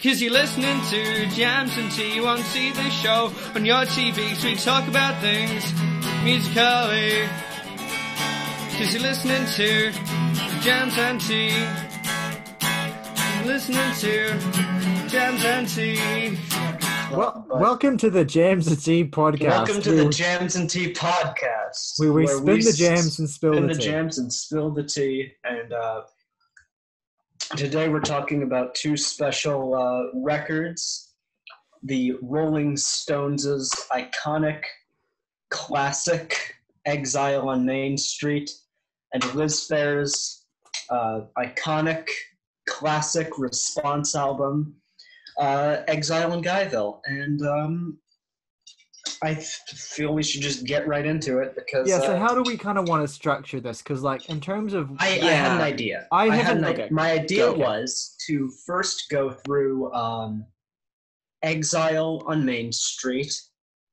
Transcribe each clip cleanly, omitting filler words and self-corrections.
'Cause you're listening to Jams and Tea. You won't see the show on your TV, so we talk about things musically. 'Cause you're listening to Jams and Tea. You're listening to Jams and Tea. Well, welcome to the Jams and Tea podcast. Welcome to the Jams and Tea podcast, where we spin the jams and spill the tea. Jams and spill the tea. And today we're talking about two special records: the Rolling Stones' iconic classic "Exile on Main Street" and Liz Phair's iconic classic response album, Exile and Guyville. And I feel we should just get right into it because so how do we kind of want to structure this? Because like in terms of I had an idea. My idea was to first go through Exile on Main Street,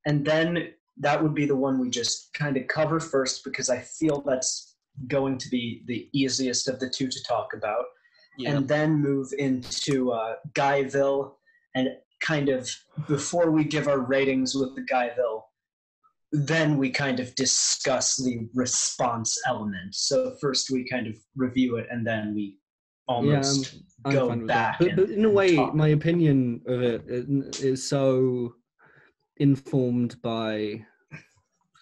and then that would be the one we just kind of cover first because I feel that's going to be the easiest of the two to talk about. Yeah. And then move into Guyville, and kind of before we give our ratings with the Guyville, then we kind of discuss the response element. So first we kind of review it, and then we almost go back. But in a way, my opinion of it is so informed by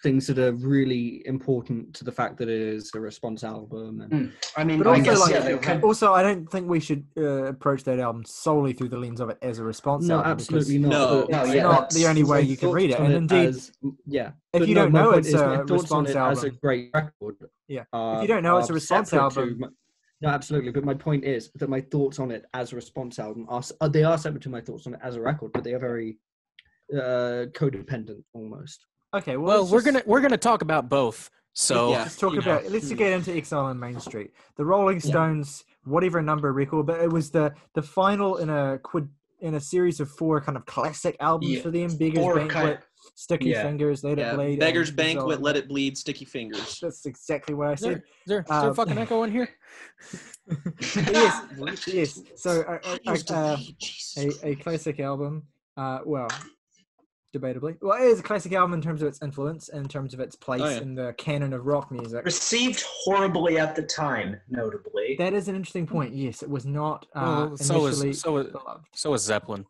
things that are really important to the fact that it is a response album. And I mean, but also, I don't think we should approach that album solely through the lens of it as a response album. No, absolutely not. It's not the only way you can read it. And indeed, if you don't know it's a response album, as a great record. Yeah. If you don't know it's a response album. No, absolutely. But my point is that my thoughts on it as a response album are separate to my thoughts on it as a record, but they are very codependent almost. Okay, well we're gonna talk about both. So let's get into Exile on Main Street. The Rolling Stones, whatever number record, but it was the final in a series of 4 kind of classic albums for them. Beggars Banquet, Sticky Fingers, Let It Bleed. Beggars Banquet, Let It Bleed, Sticky Fingers. That's exactly what I said. Is there a fucking echo in here? yes. So a classic album. Debatably. Well, it is a classic album in terms of its influence, in terms of its place in the canon of rock music. Received horribly at the time, notably. That is an interesting point. Yes, it was not initially beloved. So is Zeppelin.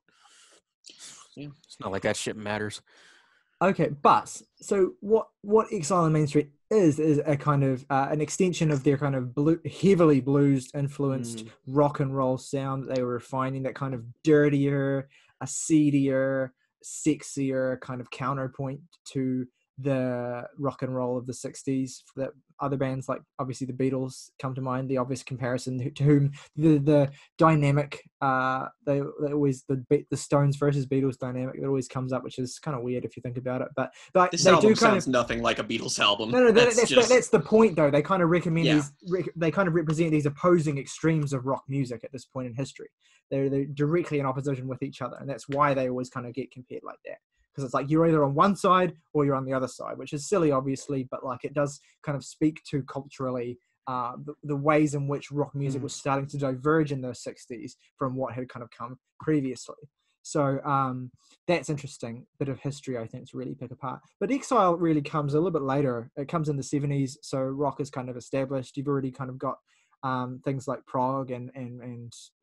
Yeah, it's not like that shit matters. Okay, but so what Exile on Main Street is a kind of an extension of their kind of heavily blues influenced rock and roll sound that they were refining, that kind of dirtier, a seedier, sexier kind of counterpoint to the rock and roll of the 60s that other bands like obviously the Beatles come to mind, the obvious comparison to whom the dynamic they always the Stones versus Beatles dynamic that always comes up, which is kind of weird if you think about it, but this they album do sounds nothing like a Beatles album. No, that's the point though. They kind of recommend they kind of represent these opposing extremes of rock music at this point in history. They're directly in opposition with each other, and that's why they always kind of get compared like that. Because it's like you're either on one side or you're on the other side, which is silly, obviously, but like it does kind of speak to culturally the ways in which rock music was starting to diverge in the 60s from what had kind of come previously. So that's interesting bit of history, I think, to really pick apart. But Exile really comes a little bit later. It comes in the 70s, so rock is kind of established. You've already kind of got things like prog and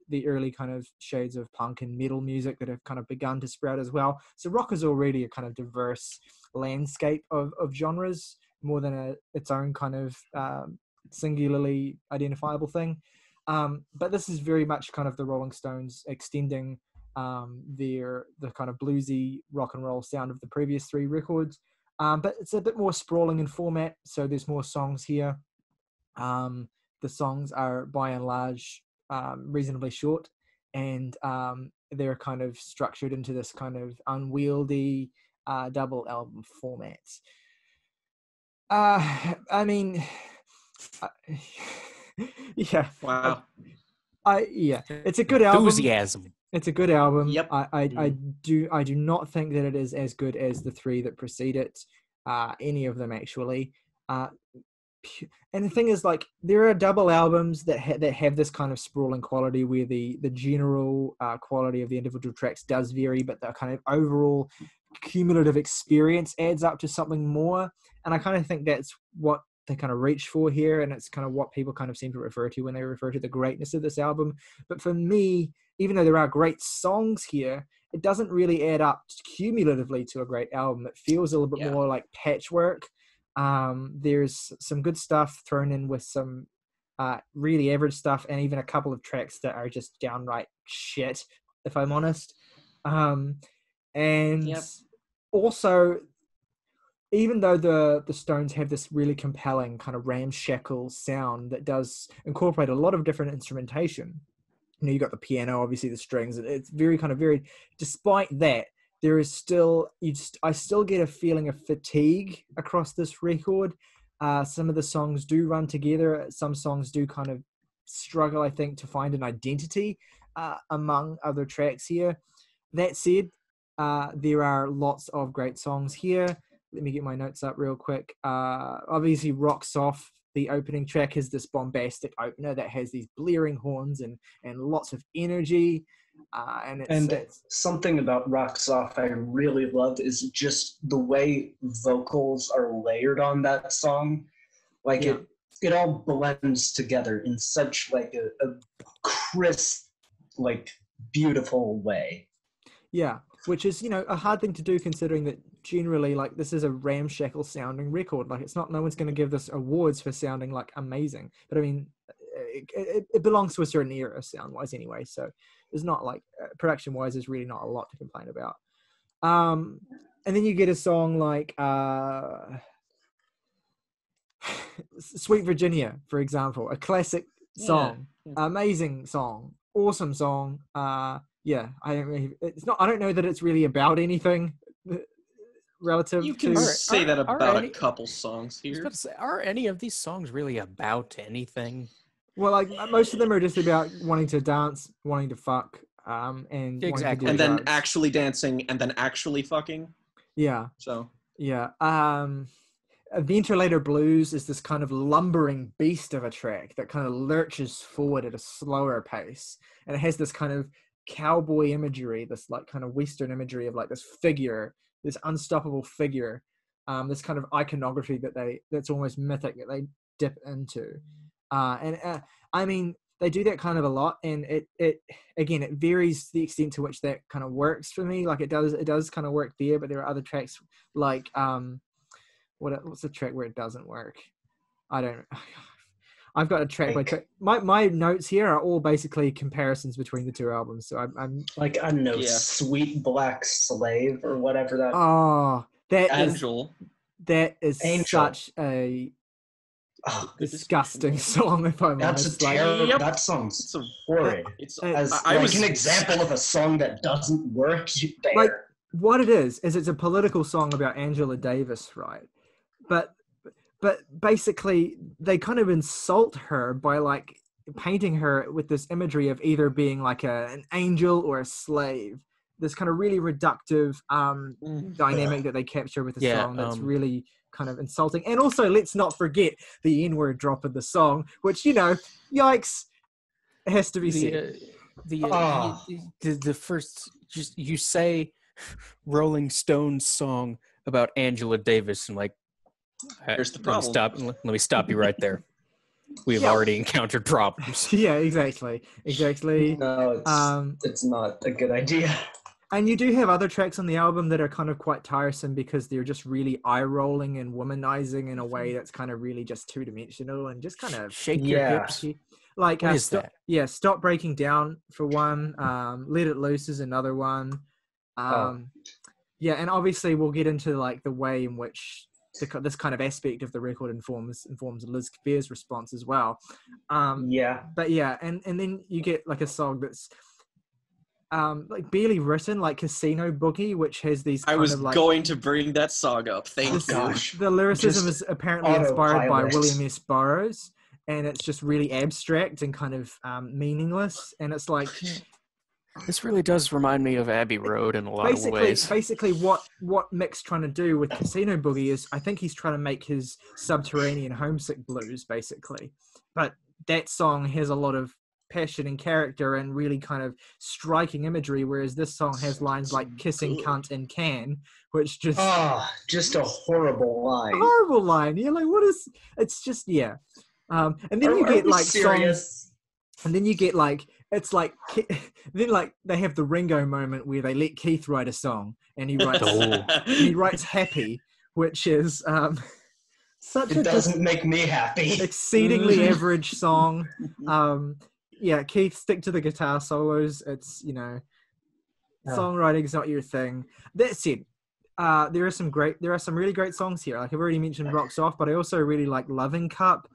the early kind of shades of punk and metal music that have kind of begun to sprout as well. So rock is already a kind of diverse landscape of genres more than its own kind of singularly identifiable thing. But this is very much kind of the Rolling Stones extending the kind of bluesy rock and roll sound of the previous 3 records. But it's a bit more sprawling in format, so there's more songs here. The songs are by and large reasonably short, and they're kind of structured into this kind of unwieldy double album format. I mean, yeah. Wow. It's a good album. Enthusiasm. It's a good album. Yep. I do not think that it is as good as the 3 that precede it. Any of them actually. and the thing is, like, there are double albums that have this kind of sprawling quality where the general quality of the individual tracks does vary, but the kind of overall cumulative experience adds up to something more. And I kind of think that's what they kind of reach for here, and it's kind of what people kind of seem to refer to when they refer to the greatness of this album. But for me, even though there are great songs here, it doesn't really add up cumulatively to a great album. It feels a little bit more like patchwork. There's some good stuff thrown in with some really average stuff, and even a couple of tracks that are just downright shit, if I'm honest. Also, even though the Stones have this really compelling kind of ramshackle sound that does incorporate a lot of different instrumentation, you know, you got the piano, obviously the strings, it's very kind of varied. Despite that, there is still, I still get a feeling of fatigue across this record. Some of the songs do run together. Some songs do kind of struggle, I think, to find an identity among other tracks here. That said, there are lots of great songs here. Let me get my notes up real quick. Obviously, Rocks Off, the opening track, is this bombastic opener that has these blaring horns and lots of energy. And something about Rocks Off I really love is just the way vocals are layered on that song. Like it all blends together in such like a crisp, like beautiful way. Yeah, which is, you know, a hard thing to do considering that generally, like, this is a ramshackle sounding record. Like, it's not, no one's going to give this awards for sounding like amazing. But I mean, it belongs to a certain era sound wise anyway. So it's not like production wise, there's really not a lot to complain about. And then you get a song like Sweet Virginia, for example, a classic song, amazing song, awesome song. I don't know that it's really about anything relative you can to say that about a couple songs here. I was about to say, are any of these songs really about anything? Well, like, most of them are just about wanting to dance, wanting to fuck, and exactly, and then drugs. actually dancing, and then actually fucking. Yeah. So yeah. Ventilator Blues is this kind of lumbering beast of a track that kind of lurches forward at a slower pace, and it has this kind of cowboy imagery, this like kind of Western imagery of like this figure, this unstoppable figure, this kind of iconography that's almost mythic that they dip into. I mean, they do that kind of a lot, and it again, it varies the extent to which that kind of works for me. Like it does kind of work there, but there are other tracks like what's the track where it doesn't work? I don't know. I've got a track by track. My notes here are all basically comparisons between the two albums. So I'm like, I don't know, Sweet Black Slave or whatever that. Oh, Angel. That is such a disgusting song, if I'm honest. That song's horrid. It's an example of a song that doesn't work there. Like, what it is it's a political song about Angela Davis, right? But basically they kind of insult her by like painting her with this imagery of either being like an angel or a slave. This kind of really reductive dynamic that they capture with the song that's really kind of insulting. And also, let's not forget the N-word drop in the song, which, you know, yikes, has to be said. The first, just you say Rolling Stones song about Angela Davis, and like, here's the problem. Let me stop you right there. We have already encountered problems. Yeah, exactly. No, it's not a good idea. And you do have other tracks on the album that are kind of quite tiresome because they're just really eye-rolling and womanizing in a way that's kind of really just two-dimensional and just kind of shake your hips. Like, what is that? Yeah, Stop Breaking Down for one. Let It Loose is another one. Yeah, and obviously we'll get into like the way in which this kind of aspect of the record informs Liz Phair's response as well. But yeah, and then you get like a song that's like barely written, like Casino Boogie, which has these I was going to bring that song up. Thank you. The lyricism is apparently inspired by William S. Burroughs, and it's just really abstract and kind of meaningless. And it's like, This really does remind me of Abbey Road in a lot of ways. Basically, what Mick's trying to do with Casino Boogie is, I think he's trying to make his subterranean homesick blues, basically. But that song has a lot of passion and character and really kind of striking imagery, whereas this song has lines like "kissing cunt and can," which just just a horrible line. A horrible line. You're like, what is? It's just and then you get like songs, and then you get like. It's like then like they have the Ringo moment where they let Keith write a song and he writes "Happy," which is such it doesn't make me happy. Exceedingly average song. Keith, stick to the guitar solos. It's songwriting's not your thing. That said, there are some really great songs here. Like I've already mentioned Rocks Off, but I also really like Loving Cup,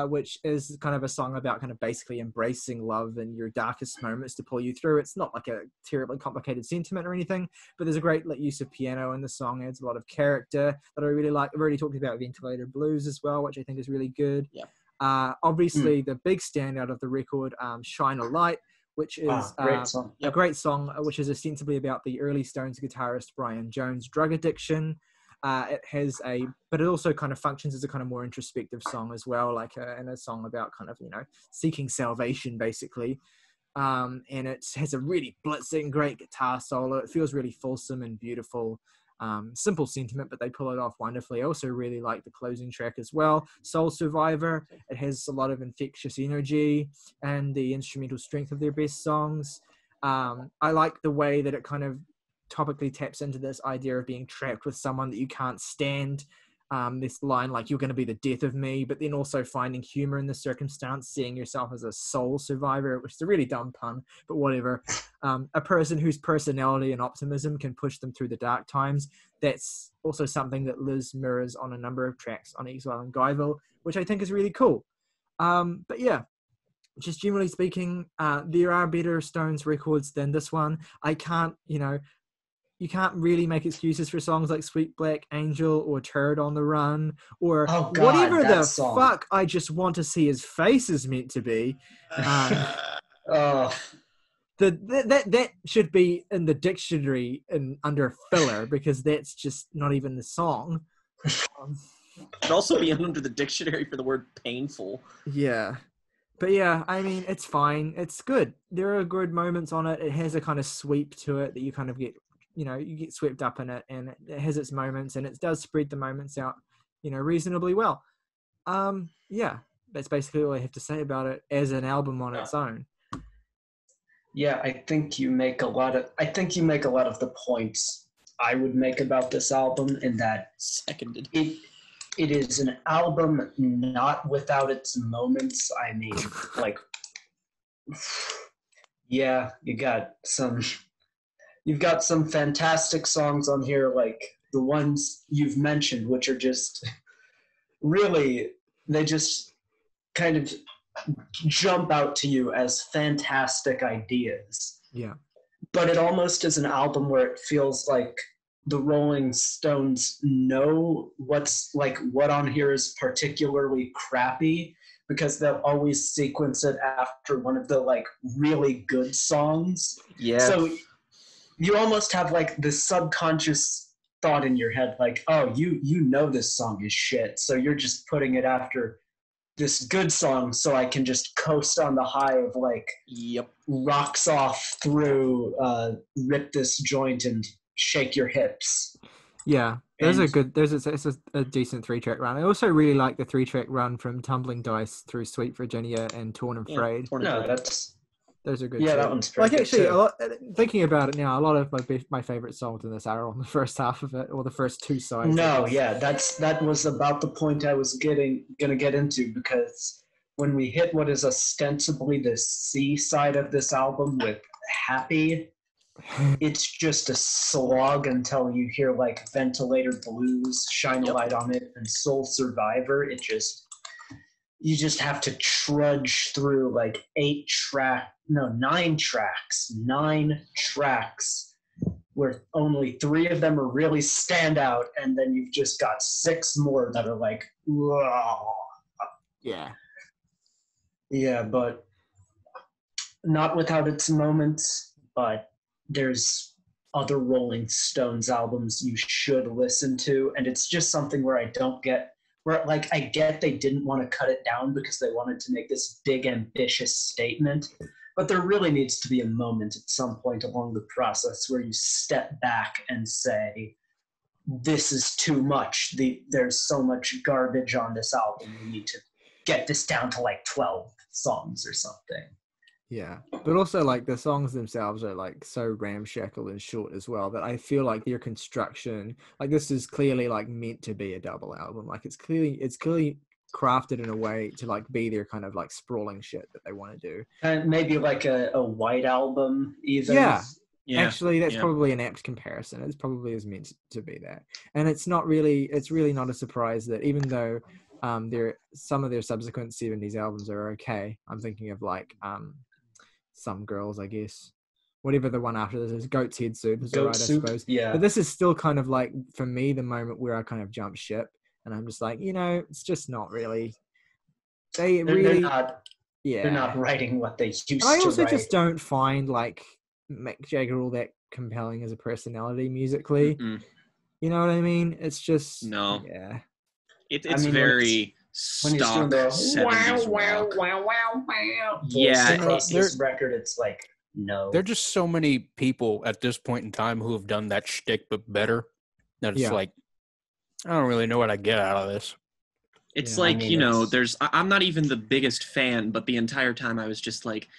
which is kind of a song about kind of basically embracing love in your darkest moments to pull you through. It's not like a terribly complicated sentiment or anything, but there's a great use of piano in the song. It adds a lot of character that I really like. I've already talked about Ventilator Blues as well, which I think is really good. Yeah. Obviously, the big standout of the record, Shine a Light, which is a great song, which is ostensibly about the early Stones guitarist Brian Jones' drug addiction. But it also kind of functions as a kind of more introspective song as well, and a song about kind of, seeking salvation, basically. And it has a really blitzing, great guitar solo. It feels really fulsome and beautiful. Simple sentiment, but they pull it off wonderfully. I also really like the closing track as well, Soul Survivor. It has a lot of infectious energy and the instrumental strength of their best songs. I like the way that it kind of topically taps into this idea of being trapped with someone that you can't stand. This line, like, you're going to be the death of me, but then also finding humor in the circumstance, seeing yourself as a soul survivor, which is a really dumb pun, but whatever. A person whose personality and optimism can push them through the dark times. That's also something that Liz mirrors on a number of tracks on Exile and Guyville, which I think is really cool. But yeah, just generally speaking, there are better Stones records than this one. You can't really make excuses for songs like Sweet Black Angel or Turd on the Run or whatever the fuck I Just Want to See His Face is meant to be. That should be in the dictionary under filler, because that's just not even the song. It should also be under the dictionary for the word painful. Yeah. But yeah, I mean, it's fine. It's good. There are good moments on it. It has a kind of sweep to it that you kind of get, you get swept up in it, and it has its moments, and it does spread the moments out, reasonably well. Yeah, that's basically all I have to say about it as an album on its own. Yeah, I think you make a lot of the points I would make about this album, in that seconded. It is an album not without its moments. I mean, like, yeah, you've got some fantastic songs on here, like the ones you've mentioned, which are just really, they just kind of jump out to you as fantastic ideas. Yeah. But it almost is an album where it feels like the Rolling Stones know what on here is particularly crappy, because they'll always sequence it after one of the really good songs. Yeah. So you almost have this subconscious thought in your head, oh, you know this song is shit, so you're just putting it after this good song so I can just coast on the high of Rocks Off through Rip This Joint and Shake Your Hips. Yeah, it's a decent 3-track run. I also really like the 3-track run from Tumbling Dice through Sweet Virginia and Torn and Frayed. Those are good. Yeah, too. that one's pretty good actually, too. Thinking about it now, a lot of my favorite songs in this are on the first half of it, or the first two sides. No, yeah, that was about the point I was gonna get into, because when we hit what is ostensibly the C side of this album with Happy, it's just a slog until you hear Ventilator Blues, Shine a Light on It, and Soul Survivor. You just have to trudge through 9 tracks, where only 3 of them are really stand out, and then you've just got 6 more that are whoa. Yeah, but not without its moments. but there's other Rolling Stones albums you should listen to, and it's just something where I don't get, where like I get they didn't want to cut it down because they wanted to make this big ambitious statement, but there really needs to be a moment at some point along the process where you step back and say, this is too much. There's so much garbage on this album. We need to get this down to like 12 songs or something. Yeah, but also like the songs themselves are like so ramshackle and short as well that I feel like their construction, like this is clearly like meant to be a double album. Like it's clearly crafted in a way to like be their kind of like sprawling shit that they want to do. And maybe like a white album even. Yeah. Actually, that's probably an apt comparison. It's probably is meant to be that. And it's really not a surprise that even though some of their subsequent 70s albums are okay. I'm thinking of like Some Girls, I guess. Whatever the one after this is, Goat's Head Soup is alright, I suppose. Yeah. But this is still kind of like, for me, the moment where I kind of jump ship. And I'm just like, it's just not really... They're not writing what they used to write. I also write. just don't find like Mick Jagger all that compelling as a personality musically. Mm-mm. You know what I mean? It's just... No. Yeah. It's very... When he's doing the 70s wow, rock. wow, wow, wow. Yeah, This record, it's like, no. There are just so many people at this point in time who have done that shtick but better that it's like, I don't really know what I get out of this. It's like, I'm not even the biggest fan, but the entire time I was just like,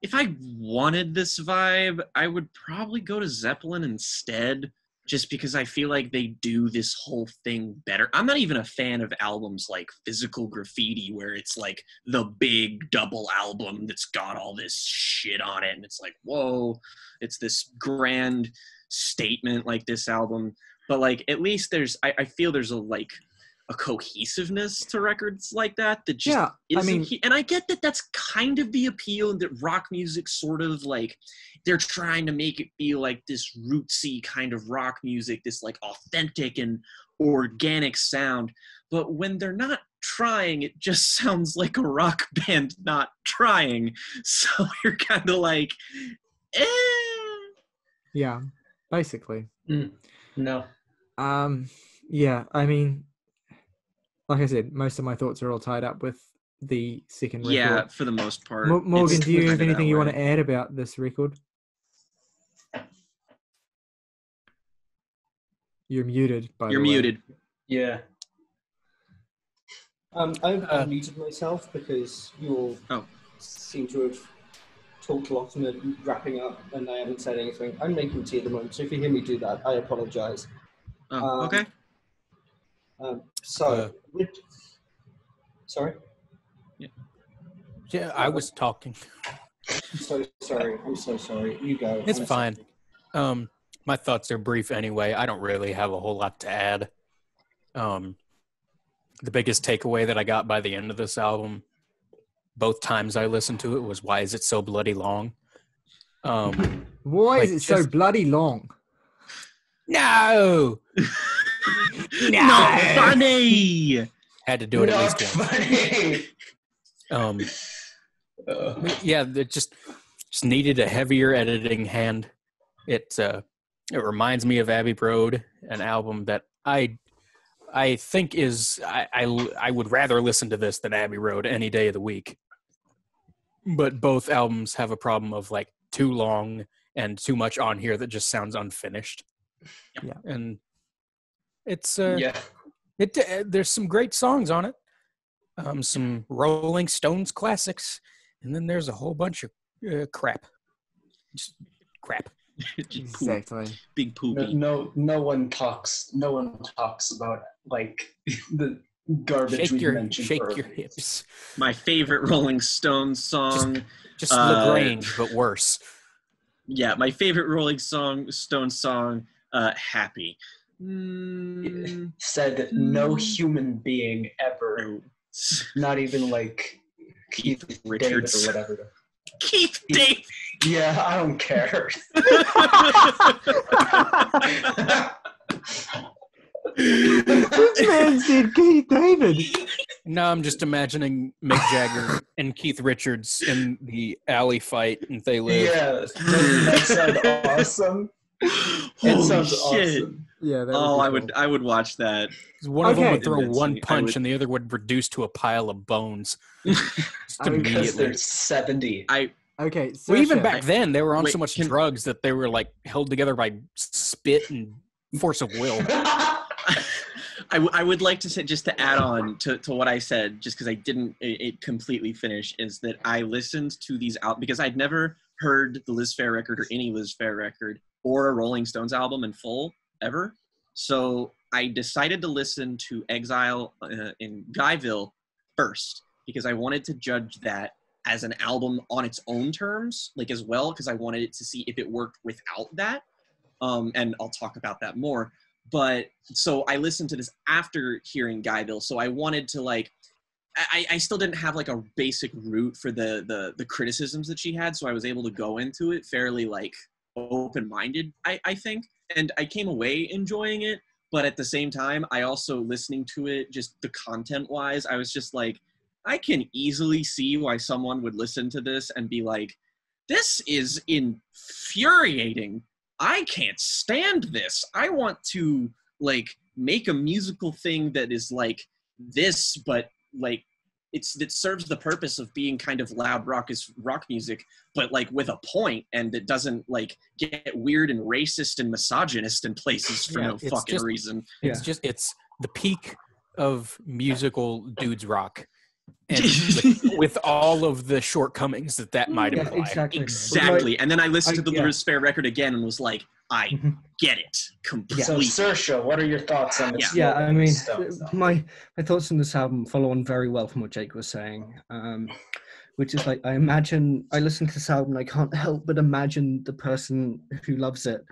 if I wanted this vibe, I would probably go to Zeppelin instead. Just because I feel like they do this whole thing better. I'm not even a fan of albums like Physical Graffiti, where it's like the big double album that's got all this shit on it. And it's like, whoa, it's this grand statement like this album. But like, at least I feel there's a cohesiveness to records like that just isn't. And I get that that's kind of the appeal, that rock music sort of like, they're trying to make it feel like this rootsy kind of rock music, this like authentic and organic sound. But when they're not trying, it just sounds like a rock band not trying. So you're kind of like, eh. Yeah, basically. No. Yeah, I mean, like I said, most of my thoughts are all tied up with the second record. Yeah, for the most part. Morgan, do you have anything you want to add about this record? You're muted, by the way. You're muted. Yeah. I've muted myself because you all seem to have talked a lot and are wrapping up, and I haven't said anything. I'm making tea at the moment, so if you hear me do that, I apologize. Oh, okay. Sorry? Yeah, I was talking. I'm so sorry. You go. It's fine. My thoughts are brief anyway. I don't really have a whole lot to add. The biggest takeaway that I got by the end of this album, both times I listened to it, was why is it so bloody long? Why is it so bloody long? No! Not funny! Had to do it at least once. Yeah, it just needed a heavier editing hand. It reminds me of Abbey Road, an album that I think is I would rather listen to this than Abbey Road any day of the week. But both albums have a problem of like too long and too much on here that just sounds unfinished. Yeah, and it's there's some great songs on it, some Rolling Stones classics, and then there's a whole bunch of crap, just crap. Exactly. Big poopy. No one talks about like the garbage we mentioned. Shake your hips. My favorite Rolling Stones song. Just LaGrange, but worse. Yeah, my favorite Rolling Stones song, Happy. Said no human being ever, not even like Keith Richards or whatever. Keith David. Yeah, I don't care. This man said Keith David. No, I'm just imagining Mick Jagger and Keith Richards in the alley fight and They Live. Yeah, that sounds awesome. Holy shit! Awesome. Yeah. That Oh, would be cool. I would watch that. One of them would throw Convincing. one punch and the other would reduce to a pile of bones. Just Because immediately. they're 70. Okay. So Well, even back then, they were on so much drugs that they were like held together by spit and force of will. I would like to say, just to add on to what I said, just because I didn't it completely finish, is that I listened to these out because I'd never heard the Liz Phair record or any Liz Phair record or a Rolling Stones album in full ever. So I decided to listen to Exile in Guyville first because I wanted to judge that as an album on its own terms, like as well, because I wanted it to see if it worked without that. And I'll talk about that more. But so I listened to this after hearing Guyville. So I wanted to like, I still didn't have like a basic root for the criticisms that she had. So I was able to go into it fairly like open-minded, I think. And I came away enjoying it. But at the same time, I also listening to it, just the content wise, I was just like, I can easily see why someone would listen to this and be like, this is infuriating. I can't stand this. I want to like make a musical thing that is like this, but like it serves the purpose of being kind of loud rock music, but like with a point, and it doesn't like get weird and racist and misogynist in places for no fucking reason. It's the peak of musical dudes rock. And with all of the shortcomings that might imply. Exactly. And then I listened to the Liz Phair record again and was like, I get it completely. So, Saoirse, what are your thoughts on this? Yeah, I mean, my thoughts on this album follow on very well from what Jake was saying, which is like, I listen to this album and I can't help but imagine the person who loves it.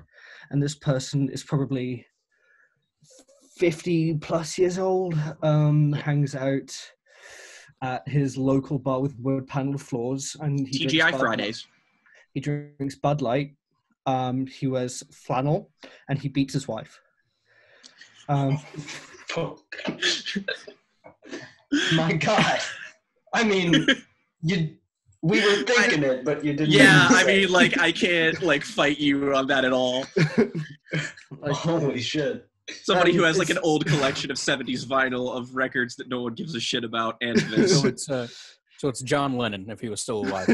And this person is probably 50 plus years old, hangs out at his local bar with wood paneled floors, and he TGI Fridays. He drinks Bud Light. He wears flannel, and he beats his wife. My God, I mean, we were thinking it, but you didn't. Yeah, I mean, like I can't like fight you on that at all. Like, holy shit. Somebody who has like an old collection of 70s vinyl of records that no one gives a shit about, and this. So it's John Lennon if he was still alive.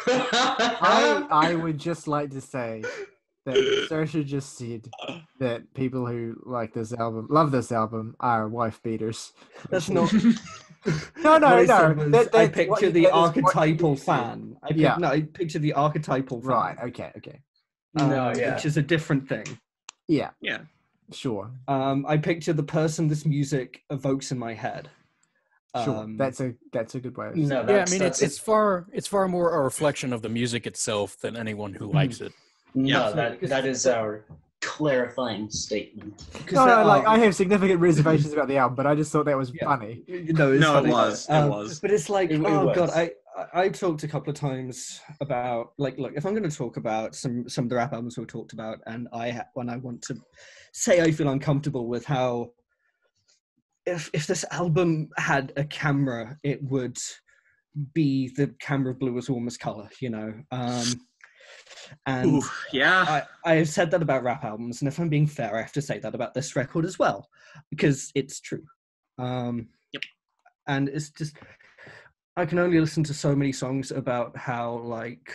I would just like to say that Saoirse just said that people who love this album, are wife beaters. That's not. No. I picture the archetypal fan. I picture the archetypal fan. Right. Okay. Which is a different thing. Yeah. Yeah. Sure. I picture the person this music evokes in my head. Sure. That's a good way of saying it. Yeah, I mean it's far more a reflection of the music itself than anyone who likes it. No, that is our clarifying statement. I have significant reservations about the album, but I just thought that was funny. No, it was. But it's like, was. God, I talked a couple of times about look, if I'm going to talk about some of the rap albums we talked about, and when I want to say I feel uncomfortable with how if this album had a camera, it would be the camera blue as warm as color, and ooh, yeah, I have said that about rap albums, and if I'm being fair, I have to say that about this record as well, because it's true. Yep. And it's just, I can only listen to so many songs about how like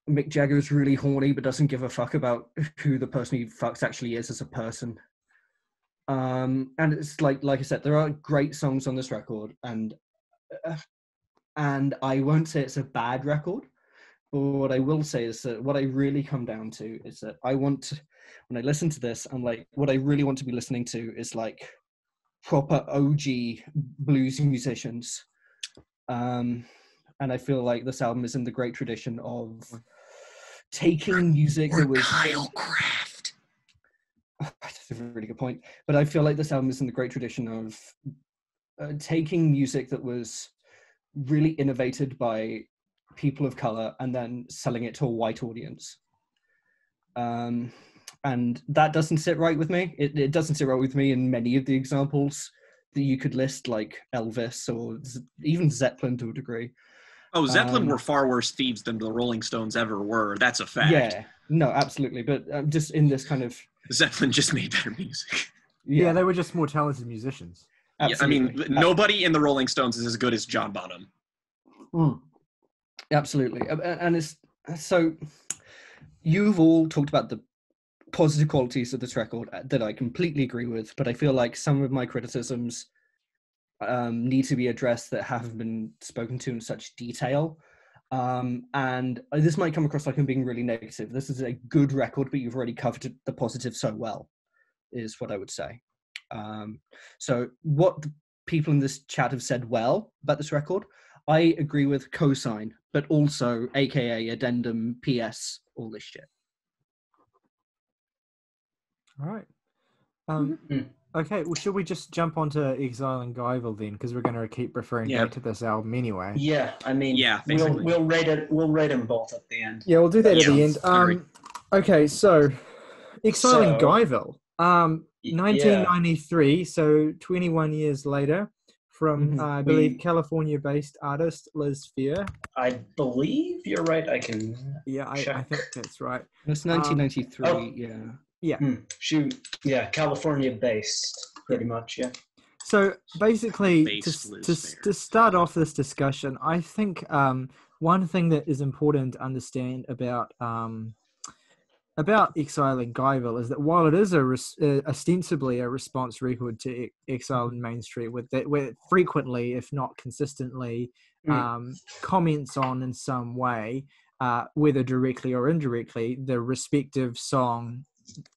Mick Jagger is really horny but doesn't give a fuck about who the person he fucks actually is as a person. And it's like I said, there are great songs on this record, and I won't say it's a bad record, but what I will say is that what I really come down to is that when I listen to this, I'm like, what I really want to be listening to is like proper OG blues musicians. And I feel like this album is in the great tradition of taking music that was Kyle Craft. That's a really good point. But I feel like this album is in the great tradition of taking music that was really innovated by people of color and then selling it to a white audience. I and that doesn't sit right with me. It doesn't sit right with me in many of the examples that you could list, like Elvis or even Zeppelin to a degree. Oh, Zeppelin were far worse thieves than the Rolling Stones ever were. That's a fact. Yeah, no, absolutely. But just in this kind of... Zeppelin just made better music. Yeah, they were just more talented musicians. Absolutely. Yeah, I mean, nobody in the Rolling Stones is as good as John Bonham. Absolutely. And it's so... You've all talked about the positive qualities of this record that I completely agree with, but I feel like some of my criticisms need to be addressed that haven't been spoken to in such detail. And this might come across like I'm being really negative. This is a good record, but you've already covered the positive so well, is what I would say. So what the people in this chat have said well about this record, I agree with cosign, but also AKA addendum, PS, all this shit. All right. Okay, well, should we just jump onto Exile and Guyville then? Because we're going to keep referring back to this album anyway. Yeah, I mean, we'll rate it. We'll rate them both at the end. Yeah, we'll do that at the end. Okay, so Exile and Guyville, 1993, so 21 years later, from I believe California-based artist Liz Phair. I believe you're right. I can. Yeah, I think that's right. It's 1993. Yeah. California-based, pretty much, yeah. So basically, to start off this discussion, I think one thing that is important to understand about Exile and Guyville is that while it is ostensibly a response record to Exile and Main Street, where frequently, if not consistently, comments on in some way, whether directly or indirectly, the respective song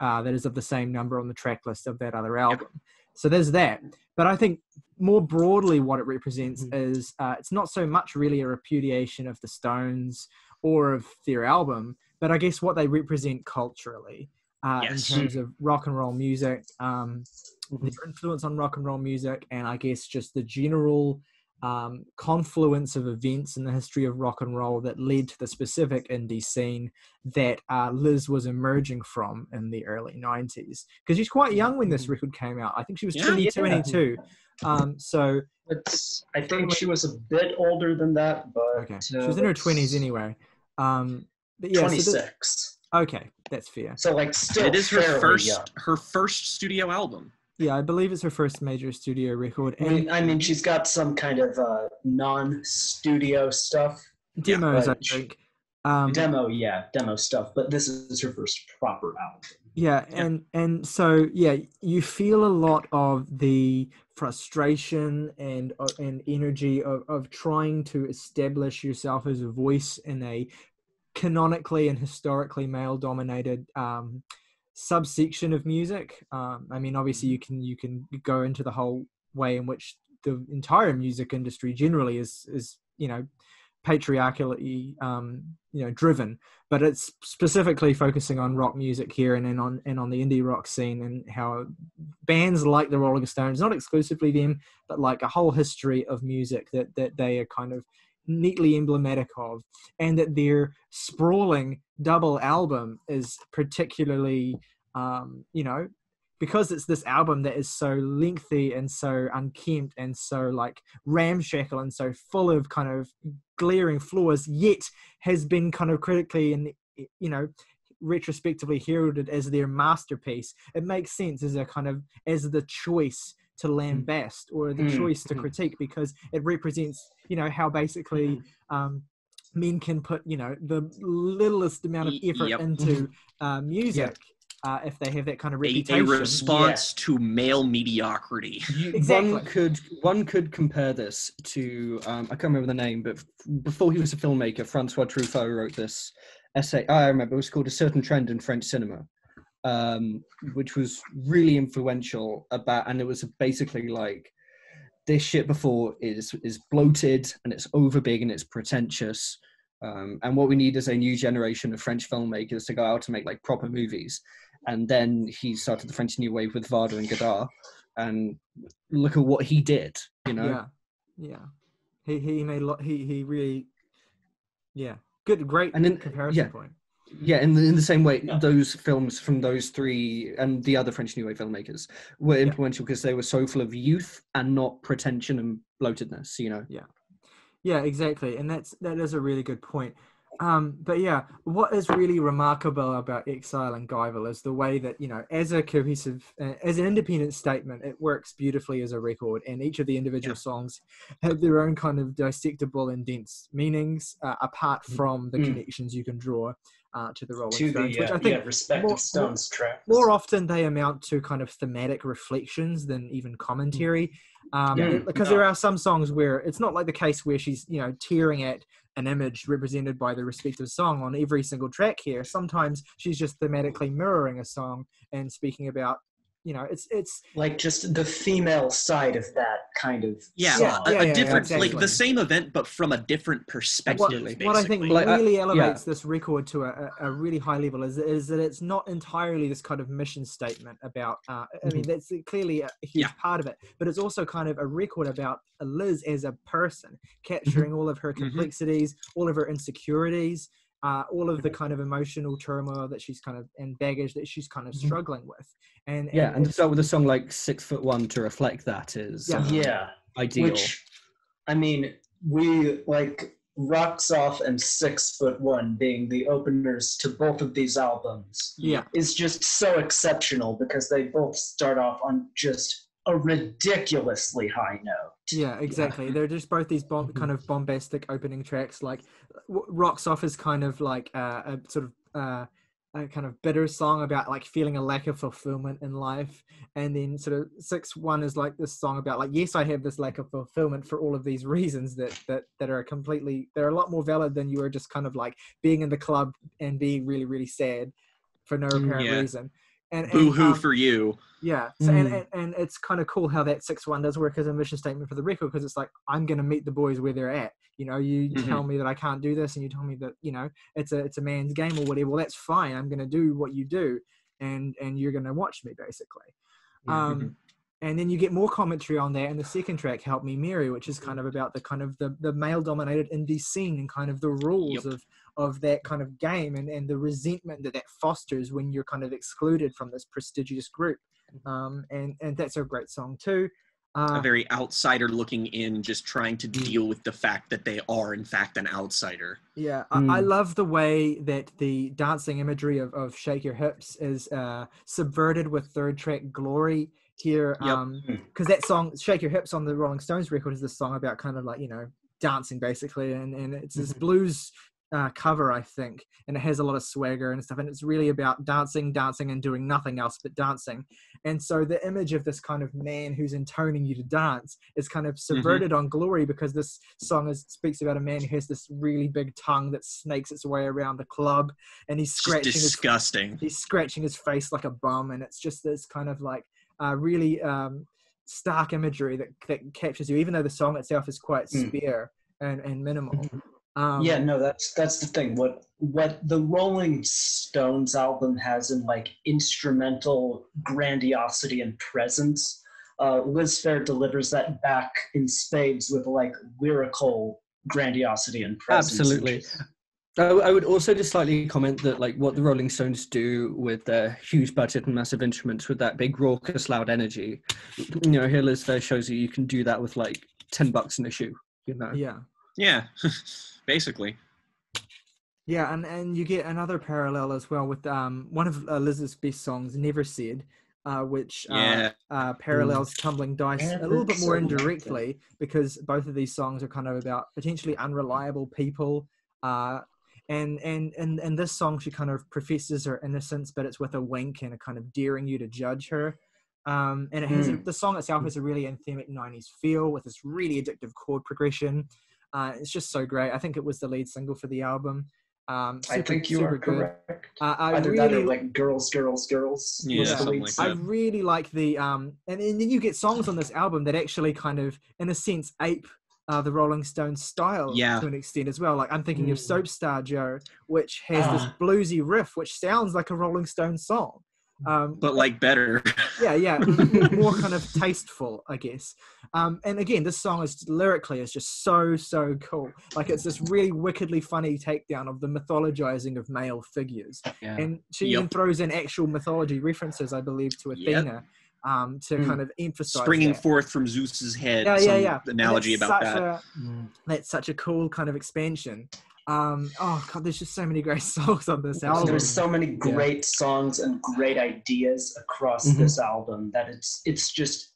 that is of the same number on the track list of that other album. So there's that. But I think more broadly what it represents is it's not so much really a repudiation of the Stones or of their album, but I guess what they represent culturally in terms of rock and roll music, their influence on rock and roll music, and I guess just the general confluence of events in the history of rock and roll that led to the specific indie scene that Liz was emerging from in the early 90s. Because she's quite young when this record came out. I think she was 22. So I think she was a bit older than that, but she was in her 20s anyway. But 26. Okay, that's fair. So still, it is her first studio album. Yeah, I believe it's her first major studio record. And I mean, she's got some kind of non-studio stuff. Demos, I think. Demo stuff. But this is her first proper album. Yeah, and so you feel a lot of the frustration and energy of trying to establish yourself as a voice in a canonically and historically male-dominated subsection of music. I mean, obviously you can go into the whole way in which the entire music industry generally is patriarchally driven, but it's specifically focusing on rock music here and on the indie rock scene, and how bands like the Rolling Stones, not exclusively them, but like a whole history of music that they are kind of neatly emblematic of, and that their sprawling double album is particularly because it's this album that is so lengthy and so unkempt and so like ramshackle and so full of kind of glaring flaws, yet has been kind of critically and retrospectively heralded as their masterpiece. It makes sense as the choice to lambast or the choice to critique, because it represents how basically men can put the littlest amount of effort into music if they have that kind of reputation. A response to male mediocrity. Exactly. One could compare this to I can't remember the name, but before he was a filmmaker, Francois Truffaut wrote this essay. I remember it was called A Certain Trend in French Cinema, which was really influential and it was basically like, this shit before is bloated and it's overbig and it's pretentious, and what we need is a new generation of French filmmakers to go out and make like proper movies. And then he started the French New Wave with Varda and Godard, and look at what he did, Yeah. He made a lot. He really, great comparison point. Yeah, in the same way, those films from those three and the other French New Wave filmmakers were influential because they were so full of youth and not pretension and bloatedness, you know? Yeah, exactly. And that is a really good point. But yeah, what is really remarkable about Exile and Guyville is the way that, you know, as a cohesive, as an independent statement, it works beautifully as a record, and each of the individual songs have their own kind of dissectable and dense meanings, apart from the connections you can draw to the Rolling Stones, which I think respective Stones tracks. More often they amount to kind of thematic reflections than even commentary. Because there are some songs where it's not like the case where she's, you know, tearing at an image represented by the respective song on every single track here. Sometimes she's just thematically mirroring a song and speaking about, you know, it's like just the female side of that kind of song. A different, exactly. Like the same event, but from a different perspective. What I think really elevates this record to a really high level is that it's not entirely this kind of mission statement about, I mean, that's clearly a huge part of it, but it's also kind of a record about Liz as a person, capturing all of her complexities, all of her insecurities, all of the kind of emotional turmoil that she's kind of, and baggage that she's kind of struggling with. And to start with a song like 6'1" to reflect that is ideal. Which, I mean, we like Rocks Off and 6'1" being the openers to both of these albums is just so exceptional because they both start off on just a ridiculously high note. Yeah, exactly. They're just both these kind of bombastic opening tracks. Like Rocks Off is kind of like a sort of a kind of bitter song about like feeling a lack of fulfillment in life, and then sort of 6'1" is like this song about like, yes, I have this lack of fulfillment for all of these reasons that are completely, they're a lot more valid than you are just kind of like being in the club and being really, really sad for no apparent reason. And boo-hoo for you. Yeah. So, and it's kind of cool how that 6'1" does work as a mission statement for the record, because it's like, I'm going to meet the boys where they're at. You know, you tell me that I can't do this, and you tell me that, you know, it's a man's game or whatever. Well, that's fine. I'm going to do what you do, and you're going to watch me, basically. And then you get more commentary on that in the second track, Help Me Mary, which is kind of about the male-dominated indie scene and kind of the rules of that kind of game, and the resentment that fosters when you're kind of excluded from this prestigious group. And that's a great song too. A very outsider looking in, just trying to deal with the fact that they are in fact an outsider. Yeah, I love the way that the dancing imagery of Shake Your Hips is subverted with third track Glory here, because that song Shake Your Hips on the Rolling Stones record is this song about kind of like, you know, dancing basically, and it's this blues cover, I think, and it has a lot of swagger and stuff, and it's really about dancing and doing nothing else but dancing. And so the image of this kind of man who's intoning you to dance is kind of subverted on Glory, because this song speaks about a man who has this really big tongue that snakes its way around the club, and he's scratching he's scratching his face like a bum, and it's just this kind of like really stark imagery that captures you, even though the song itself is quite spare and minimal. That's the thing. What the Rolling Stones album has in like instrumental grandiosity and presence, Liz Phair delivers that back in spades with like lyrical grandiosity and presence. Absolutely. I would also just slightly comment that like what the Rolling Stones do with their huge budget and massive instruments with that big raucous loud energy, you know, here Liz Phair shows you can do that with like $10 in a shoe, you know. Yeah, basically. Yeah, and you get another parallel as well with one of Liz's best songs, Never Said, which parallels Tumbling Dice a little bit more indirectly, because both of these songs are kind of about potentially unreliable people. And this song, she kind of professes her innocence, but it's with a wink and a kind of daring you to judge her. And it has the song itself has a really anthemic 90s feel with this really addictive chord progression. It's just so great. I think it was the lead single for the album. I think you are correct. Either that or like Girls. Yeah, something like that. I really like the and then you get songs on this album that actually kind of, in a sense, ape the Rolling Stones style to an extent as well. Like I'm thinking of Soap Star Joe, which has this bluesy riff, which sounds like a Rolling Stones song. but like better. Yeah, more kind of tasteful, I guess. And again, this song is lyrically is just so cool. Like it's this really wickedly funny takedown of the mythologizing of male figures, and she even throws in actual mythology references, I believe, to Athena. To kind of emphasize springing that. forth from Zeus's head. Yeah. Analogy about that. That's such a cool kind of expansion. Oh god, there's just so many great songs on this album. There's so many great songs and great ideas across this album that it's just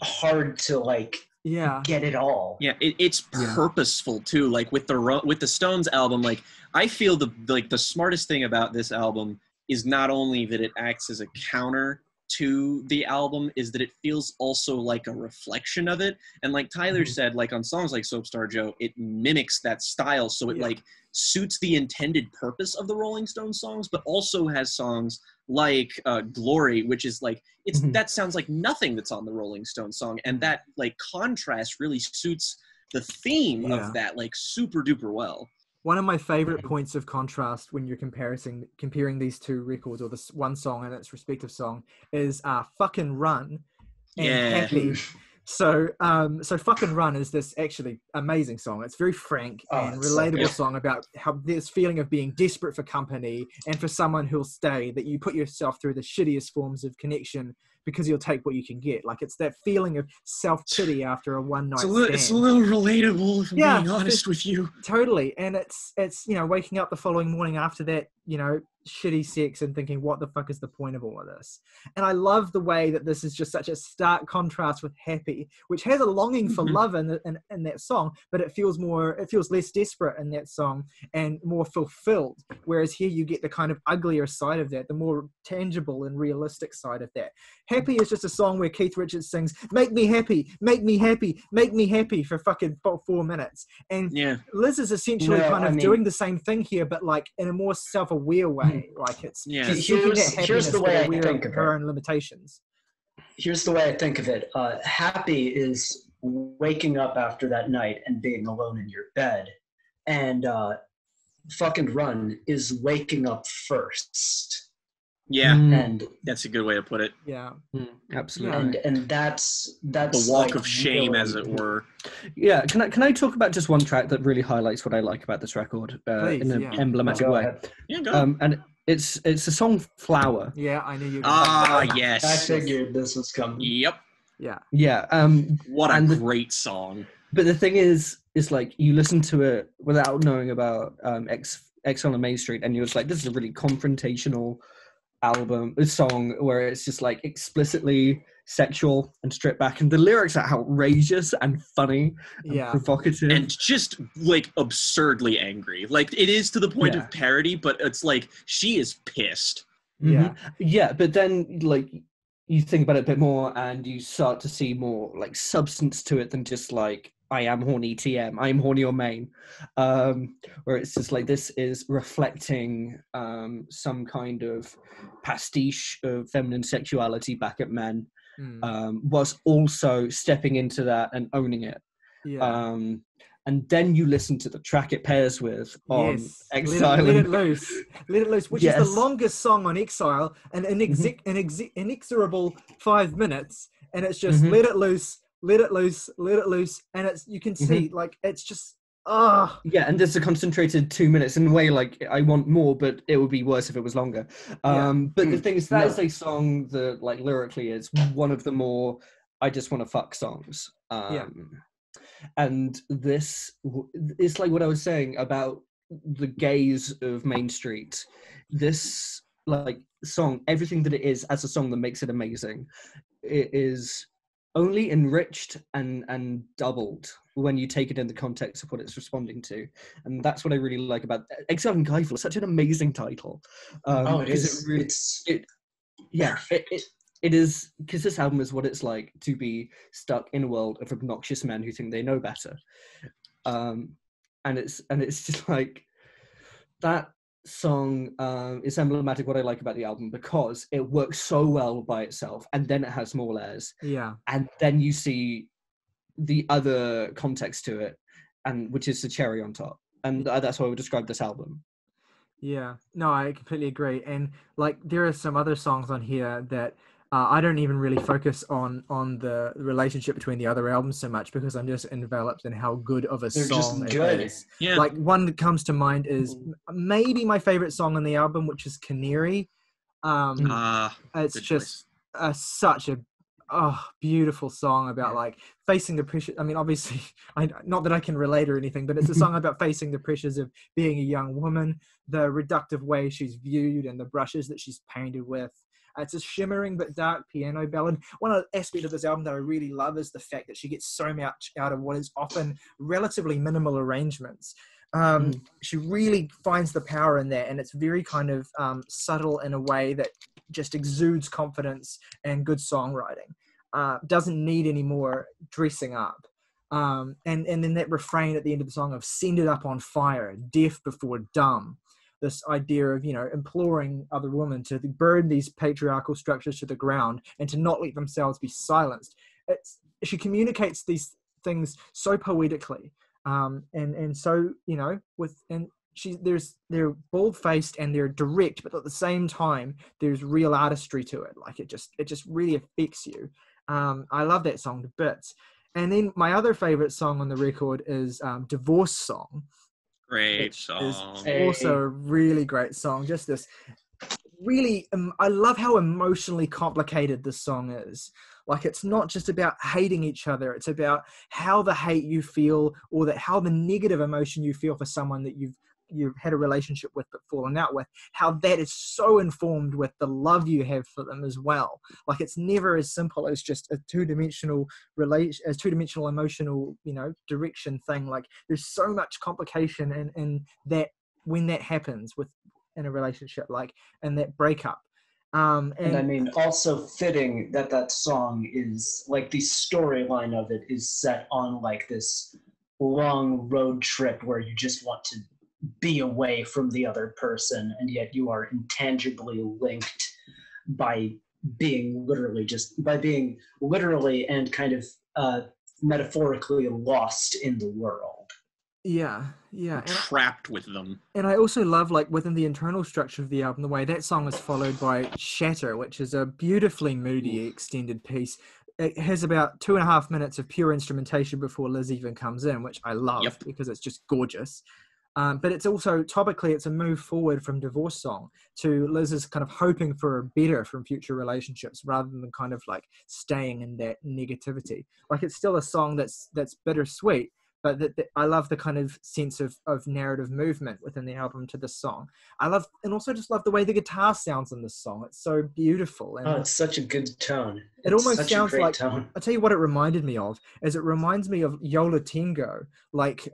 hard to like get it all. Yeah, it's purposeful too. Like with the Stones album, like I feel the smartest thing about this album is not only that it acts as a counter to the album, is that it feels also like a reflection of it. And like Tyler said, like on songs like Soapstar Joe, it mimics that style, so it like suits the intended purpose of the Rolling Stones songs, but also has songs like Glory, which is like that sounds like nothing that's on the Rolling Stones song, and that like contrast really suits the theme of that like super duper well. One of my favorite points of contrast when you're comparing these two records, or this one song and its respective song, is Fucking Run and Happy. So Fucking Run is this actually amazing song. It's very frank and relatable song about how this feeling of being desperate for company and for someone who'll stay, that you put yourself through the shittiest forms of connection because you'll take what you can get. Like it's that feeling of self-pity after a one-night stand. It's a little relatable, if I'm being honest with you. Totally. And it's waking up the following morning after that, shitty sex and thinking, what the fuck is the point of all of this? And I love the way that this is just such a stark contrast with Happy, which has a longing for love in that song, but it feels less desperate in that song and more fulfilled. Whereas here you get the kind of uglier side of that, the more tangible and realistic side of that. Happy is just a song where Keith Richards sings, make me happy, make me happy, make me happy for fucking 4 minutes. And Liz is essentially doing the same thing here, but like in a more self-aware way. Like it's here's the way I think of her own limitations. Here's the way I think of it. Happy is waking up after that night and being alone in your bed, and Fucking Run is waking up first. Yeah, and that's a good way to put it. Yeah, absolutely. And that's the walk of shame, as it were. Yeah, can I talk about just one track that really highlights what I like about this record in an emblematic way? Yeah, go. And it's the song "Flower." Yeah, I knew you. Yes. I figured this was coming. Yep. Yeah. What a great song. But the thing is like you listen to it without knowing about Exile on Main Street, and you're just like, this is a really confrontational song where it's just like explicitly sexual and stripped back, and the lyrics are outrageous and funny and provocative and just like absurdly angry. Like it is to the point of parody, but it's like she is pissed. But then like you think about it a bit more and you start to see more like substance to it than just like I am horny TM, I am horny or main, where it's just like this is reflecting some kind of pastiche of feminine sexuality back at men, was also stepping into that and owning it. And then you listen to the track it pairs with on Exile. Let It Loose, which is the longest song on Exile, and an inexorable 5 minutes, and it's just let it loose, and it's, you can see like it's just and there's a concentrated 2 minutes in a way like I want more, but it would be worse if it was longer. But the thing is, that is a song that like lyrically is one of the more I just want to fuck songs. And this is like what I was saying about the gaze of Main Street. This like song, everything that it is as a song that makes it amazing, it is only enriched and doubled when you take it in the context of what it's responding to. And that's what I really like about Exile and Guyville. Such an amazing title. It is, because this album is what it's like to be stuck in a world of obnoxious men who think they know better. And it's just like that song is emblematic of what I like about the album, because it works so well by itself, and then it has more layers, and then you see the other context to it, and which is the cherry on top, and that's how I would describe this album. Yeah, no, I completely agree. And like, there are some other songs on here that I don't even really focus on the relationship between the other albums so much, because I'm just enveloped in how good of a They're song just it good. is. Yeah. Like, one that comes to mind is maybe my favorite song on the album, which is Canary. It's just such a beautiful song about like facing the pressure. I mean, obviously, not that I can relate or anything, but it's a song about facing the pressures of being a young woman, the reductive way she's viewed, and the brushes that she's painted with. It's a shimmering but dark piano ballad. One aspect of this album that I really love is the fact that she gets so much out of what is often relatively minimal arrangements. She really finds the power in that, and it's very kind of subtle in a way that just exudes confidence and good songwriting. Doesn't need any more dressing up. And then that refrain at the end of the song of "send it up on fire, deaf before dumb." This idea of, imploring other women to burn these patriarchal structures to the ground and to not let themselves be silenced. She communicates these things so poetically, and so they're bald-faced and they're direct, but at the same time there's real artistry to it. Like, it just really affects you. I love that song to bits. And then my other favorite song on the record is Divorce Song. Great song. Also a really great song. Just this really, I love how emotionally complicated this song is. Like, it's not just about hating each other. It's about how the hate you feel, or how the negative emotion you feel for someone that you've had a relationship with but fallen out with, how that is so informed with the love you have for them as well. Like, it's never as simple as just a two-dimensional emotional, direction thing. Like, there's so much complication in that when that happens in a relationship, like in that breakup. And I mean, also fitting that song is like, the storyline of it is set on like this long road trip where you just want to be away from the other person, and yet you are intangibly linked by being literally and kind of metaphorically lost in the world. Yeah. Trapped with them. And I also love, like, within the internal structure of the album, the way that song is followed by Shatter, which is a beautifully moody extended piece. It has about 2.5 minutes of pure instrumentation before Liz even comes in, which I love because it's just gorgeous. But it's also, topically, it's a move forward from Divorce Song to Liz's kind of hoping for a better from future relationships, rather than kind of like staying in that negativity. Like, it's still a song that's bittersweet, but I love the kind of sense of narrative movement within the album to this song. And also just love the way the guitar sounds in this song. It's so beautiful. And it's such a good tone. It almost sounds like, tone. I'll tell you what it reminded me of, is it reminds me of Yola Tango, like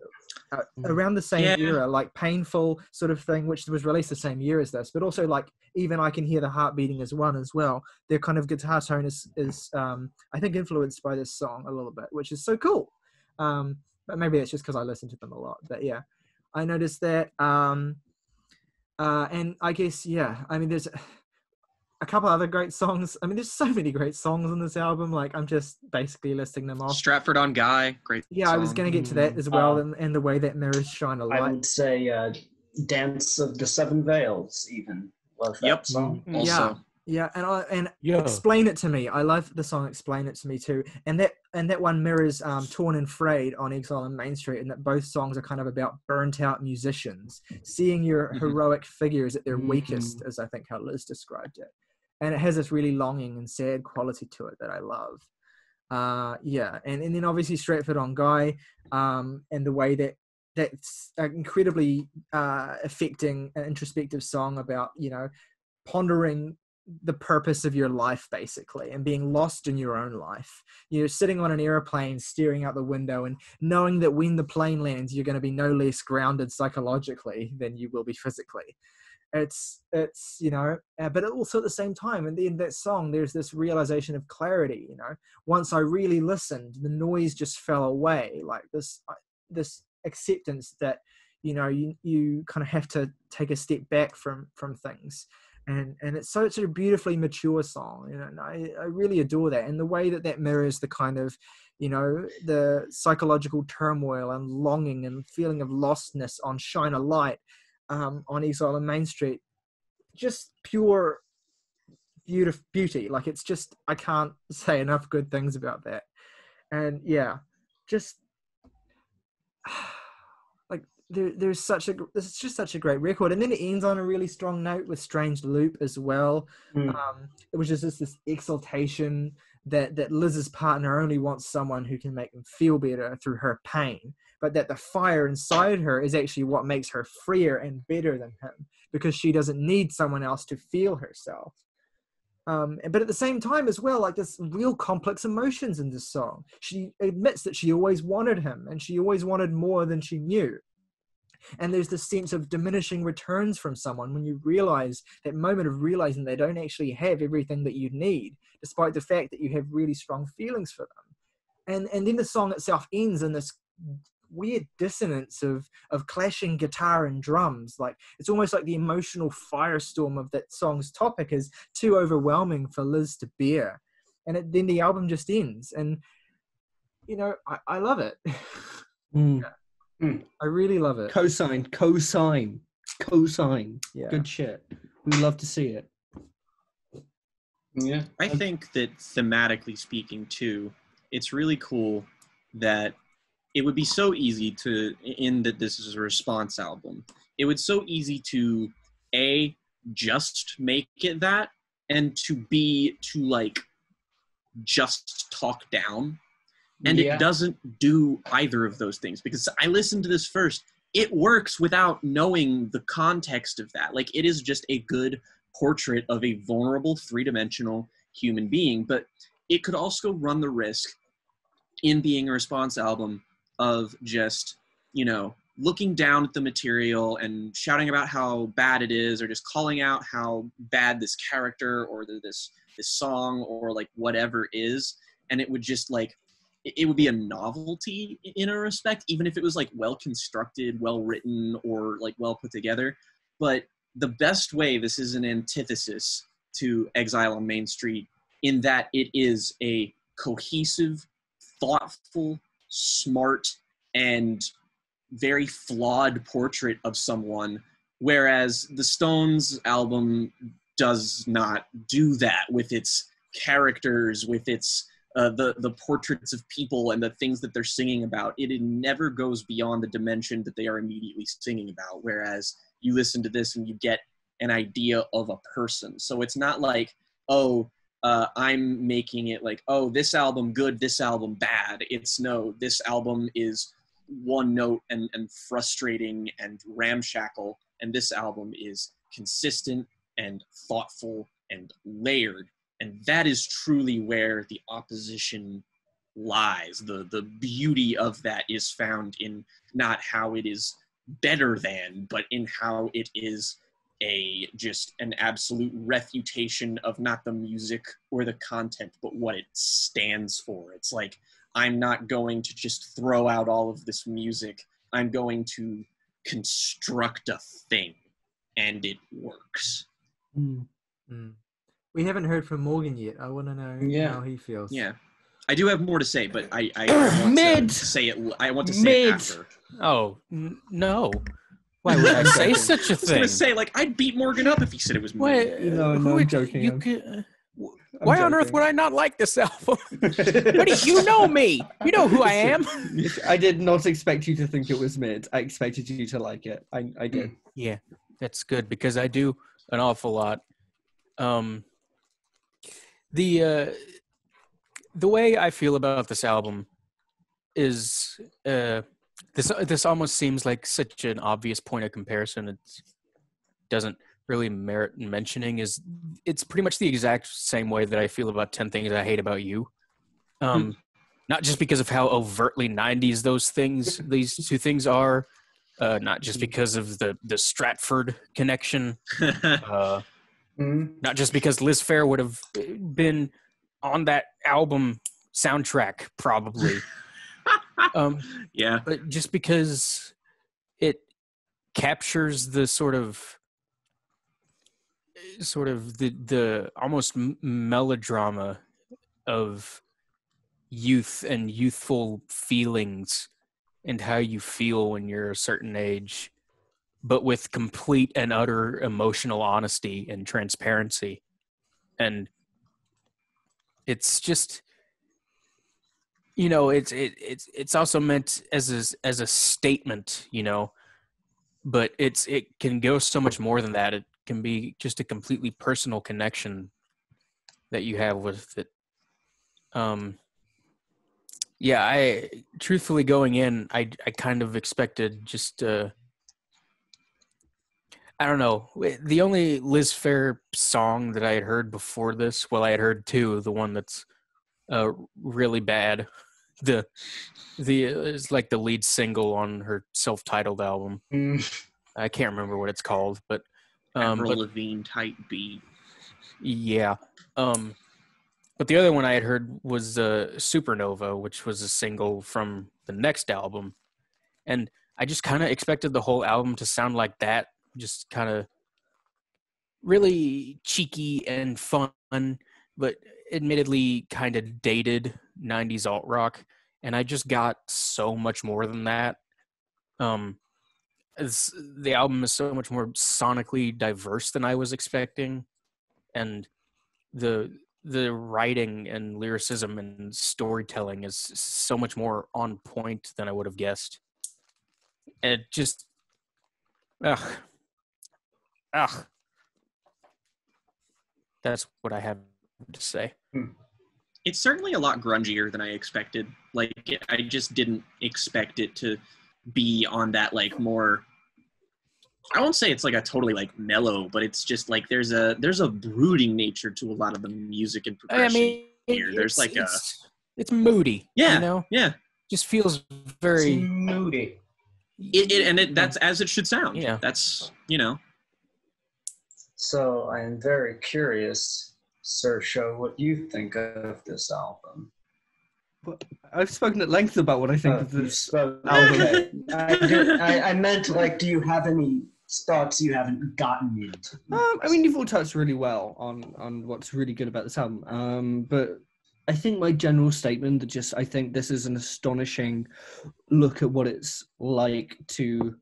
around the same era, like Painful sort of thing, which was released the same year as this, but also like Even I Can Hear the Heart Beating as one as well. Their kind of guitar tone is I think influenced by this song a little bit, which is so cool. But maybe it's just because I listen to them a lot. But yeah, I noticed that. And I guess, I mean, there's a couple other great songs. I mean, there's so many great songs on this album. Like, I'm just basically listing them off. Stratford on Guy, great song. I was going to get to that as well, and the way that mirrors shine a light. I would say Dance of the Seven Veils, even. Love that song. Also. Yeah, and Explain It to Me. I love the song Explain It to Me too. And that one mirrors Torn and Frayed on Exile and Main Street, and that both songs are kind of about burnt out musicians, seeing your heroic figures at their weakest, as I think how Liz described it. And it has this really longing and sad quality to it that I love. And then obviously Stratford on Guy, and the way that's an incredibly affecting, introspective song about, pondering the purpose of your life, basically, and being lost in your own life. Sitting on an airplane, staring out the window, and knowing that when the plane lands, you're going to be no less grounded psychologically than you will be physically. It's but also at the same time, in the end of that song, there's this realization of clarity. Once I really listened, the noise just fell away. Like this acceptance that you kind of have to take a step back from things. And it's such a beautifully mature song, and I really adore that. And the way that mirrors the kind of, the psychological turmoil and longing and feeling of lostness on Shine a Light, on Exile on Main Street, just pure beauty. Like, it's just, I can't say enough good things about that. And yeah, just like there's just such a great record. And then it ends on a really strong note with Strange Loop as well. It was just this exaltation that Liz's partner only wants someone who can make them feel better through her pain, but that the fire inside her is actually what makes her freer and better than him, because she doesn't need someone else to feel herself. But at the same time as well, like, there's real complex emotions in this song. She admits that she always wanted him, and she always wanted more than she knew. And there's this sense of diminishing returns from someone when you realize, that moment of realizing they don't actually have everything that you need, despite the fact that you have really strong feelings for them. And then the song itself ends in this weird dissonance of clashing guitar and drums. Like, it's almost like the emotional firestorm of that song's topic is too overwhelming for Liz to bear. And then the album just ends. And, you know, I love it. I really love it. Cosign. Yeah. Good shit. We love to see it. Yeah. I think that thematically speaking too, it's really cool that it would be so easy to, in that this is a response album, it would so easy to A, just make it that, and to B, to like just talk down. And it doesn't do either of those things, because I listened to this first. It works without knowing the context of that. Like, it is just a good portrait of a vulnerable, three-dimensional human being. But it could also run the risk, in being a response album, of just, you know, looking down at the material and shouting about how bad it is, or just calling out how bad this character or this song or like whatever is. And it would just like, it would be a novelty in a respect, even if it was like well constructed, well written, or like well put together. But the best way, this is an antithesis to Exile on Main Street, in that it is a cohesive, thoughtful, smart, and very flawed portrait of someone, whereas the Stones album does not do that with its characters, with its the portraits of people and the things that they're singing about. It never goes beyond the dimension that they are immediately singing about, whereas you listen to this and you get an idea of a person. So it's not like, I'm making it like, oh, this album good, this album bad. It's no, this album is one note and frustrating and ramshackle, and this album is consistent and thoughtful and layered. And that is truly where the opposition lies. The beauty of that is found in not how it is better than, but in how it is just an absolute refutation of not the music or the content, but what it stands for. It's like, I'm not going to just throw out all of this music. I'm going to construct a thing, and it works. We haven't heard from Morgan yet. I want to know how he feels. Yeah, I do have more to say, but I want to say it. I want to say it after. Oh no! Why would I say such a thing? I was going to say, like, I'd beat Morgan up if he said it was mid. No, I'm joking. Why on earth would I not like this album? You know me. You know who I am. I did not expect you to think it was mid. I expected you to like it. I did. Yeah, that's good, because I do an awful lot. The way I feel about this album is this almost seems like such an obvious point of comparison. It doesn't really merit mentioning. It's pretty much the exact same way that I feel about 10 Things I Hate About You. Not just because of how overtly 90s these two things are, not just because of the Stratford connection, not just because Liz Phair would have been on that album soundtrack probably, but just because it captures the sort of the almost melodrama of youth and youthful feelings and how you feel when you're a certain age, but with complete and utter emotional honesty and transparency. And it's just, you know, it's also meant as a statement, you know, but it can go so much more than that. It can be just a completely personal connection that you have with it. Yeah, I truthfully going in, I kind of expected just I don't know. The only Liz Phair song that I had heard before this, well, I had heard two. The one that's really bad, the is like the lead single on her self-titled album. I can't remember what it's called, but Avril Lavigne type beat. Yeah. But the other one I had heard was Supernova, which was a single from the next album. And I just kind of expected the whole album to sound like that, just kind of really cheeky and fun, but admittedly kind of dated 90s alt rock. And I just got so much more than that. The album is so much more sonically diverse than I was expecting. And the writing and lyricism and storytelling is so much more on point than I would have guessed. And it just, that's what I have to say. It's certainly a lot grungier than I expected. Like, I just didn't expect it to be on that, like, more, I won't say it's like a totally like mellow, but it's just like there's a brooding nature to a lot of the music and progression here. There's like it's moody. Yeah, you know? Yeah. Just feels very it's moody. That's as it should sound. Yeah. That's, you know. So I am very curious, Saoirse, what you think of this album. I've spoken at length about what I think of this album. I meant, like, do you have any thoughts you haven't gotten into? I mean, you've all touched really well on what's really good about this album. But I think my general statement that just, I think this is an astonishing look at what it's like to...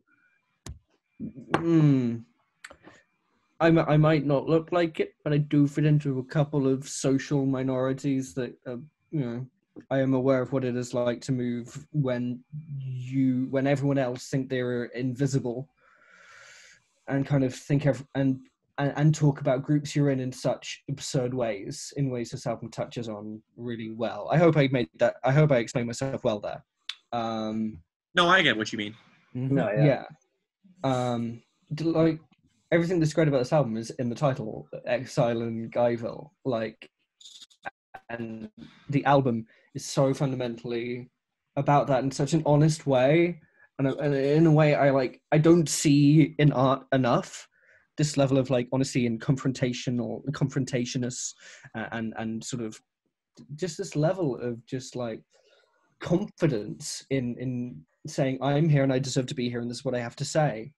I might not look like it, but I do fit into a couple of social minorities that, you know, I am aware of what it is like to move when everyone else think they're invisible, and kind of think and talk about groups you're in such absurd ways, in ways this album touches on really well. I hope I explained myself well there. No, I get what you mean. No, yeah. Like, everything that's great about this album is in the title, Exile and Guyville. Like, and the album is so fundamentally about that in such an honest way, and in a way I don't see in art enough, this level of like honesty and confrontationist and sort of just this level of just like confidence in saying I'm here and I deserve to be here and this is what I have to say.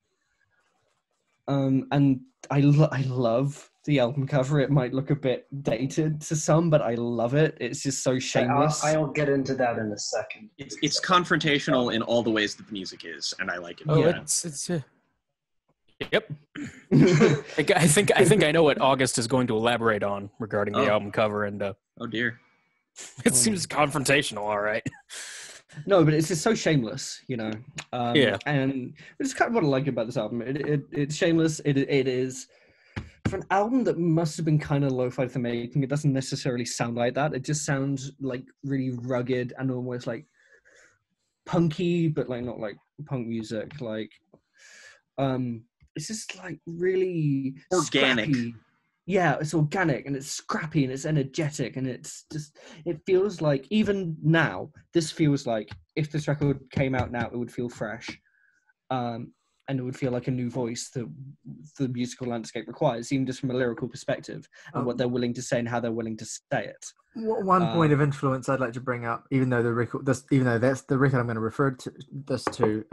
And I love the album cover. It might look a bit dated to some, but I love it. It's just so shameless. I'll get into that in a second. It's confrontational in all the ways that the music is, and I like it. Oh, yeah. It's yep. I think I know what August is going to elaborate on regarding the album cover, and oh dear, it seems confrontational. All right. No, but it's just so shameless, you know. Yeah. And it's kind of what I like about this album. It's shameless. It is, for an album that must have been kind of lo-fi for making, it doesn't necessarily sound like that. It just sounds like really rugged and almost like punky, but like not like punk music. Like, it's just like really organic. Scrappy. Yeah, it's organic and it's scrappy and it's energetic and it's just, it feels like, even now, this feels like if this record came out now, it would feel fresh. And it would feel like a new voice that the musical landscape requires, even just from a lyrical perspective and what they're willing to say and how they're willing to say it. One point of influence I'd like to bring up, even though that's the record I'm going to refer to this to,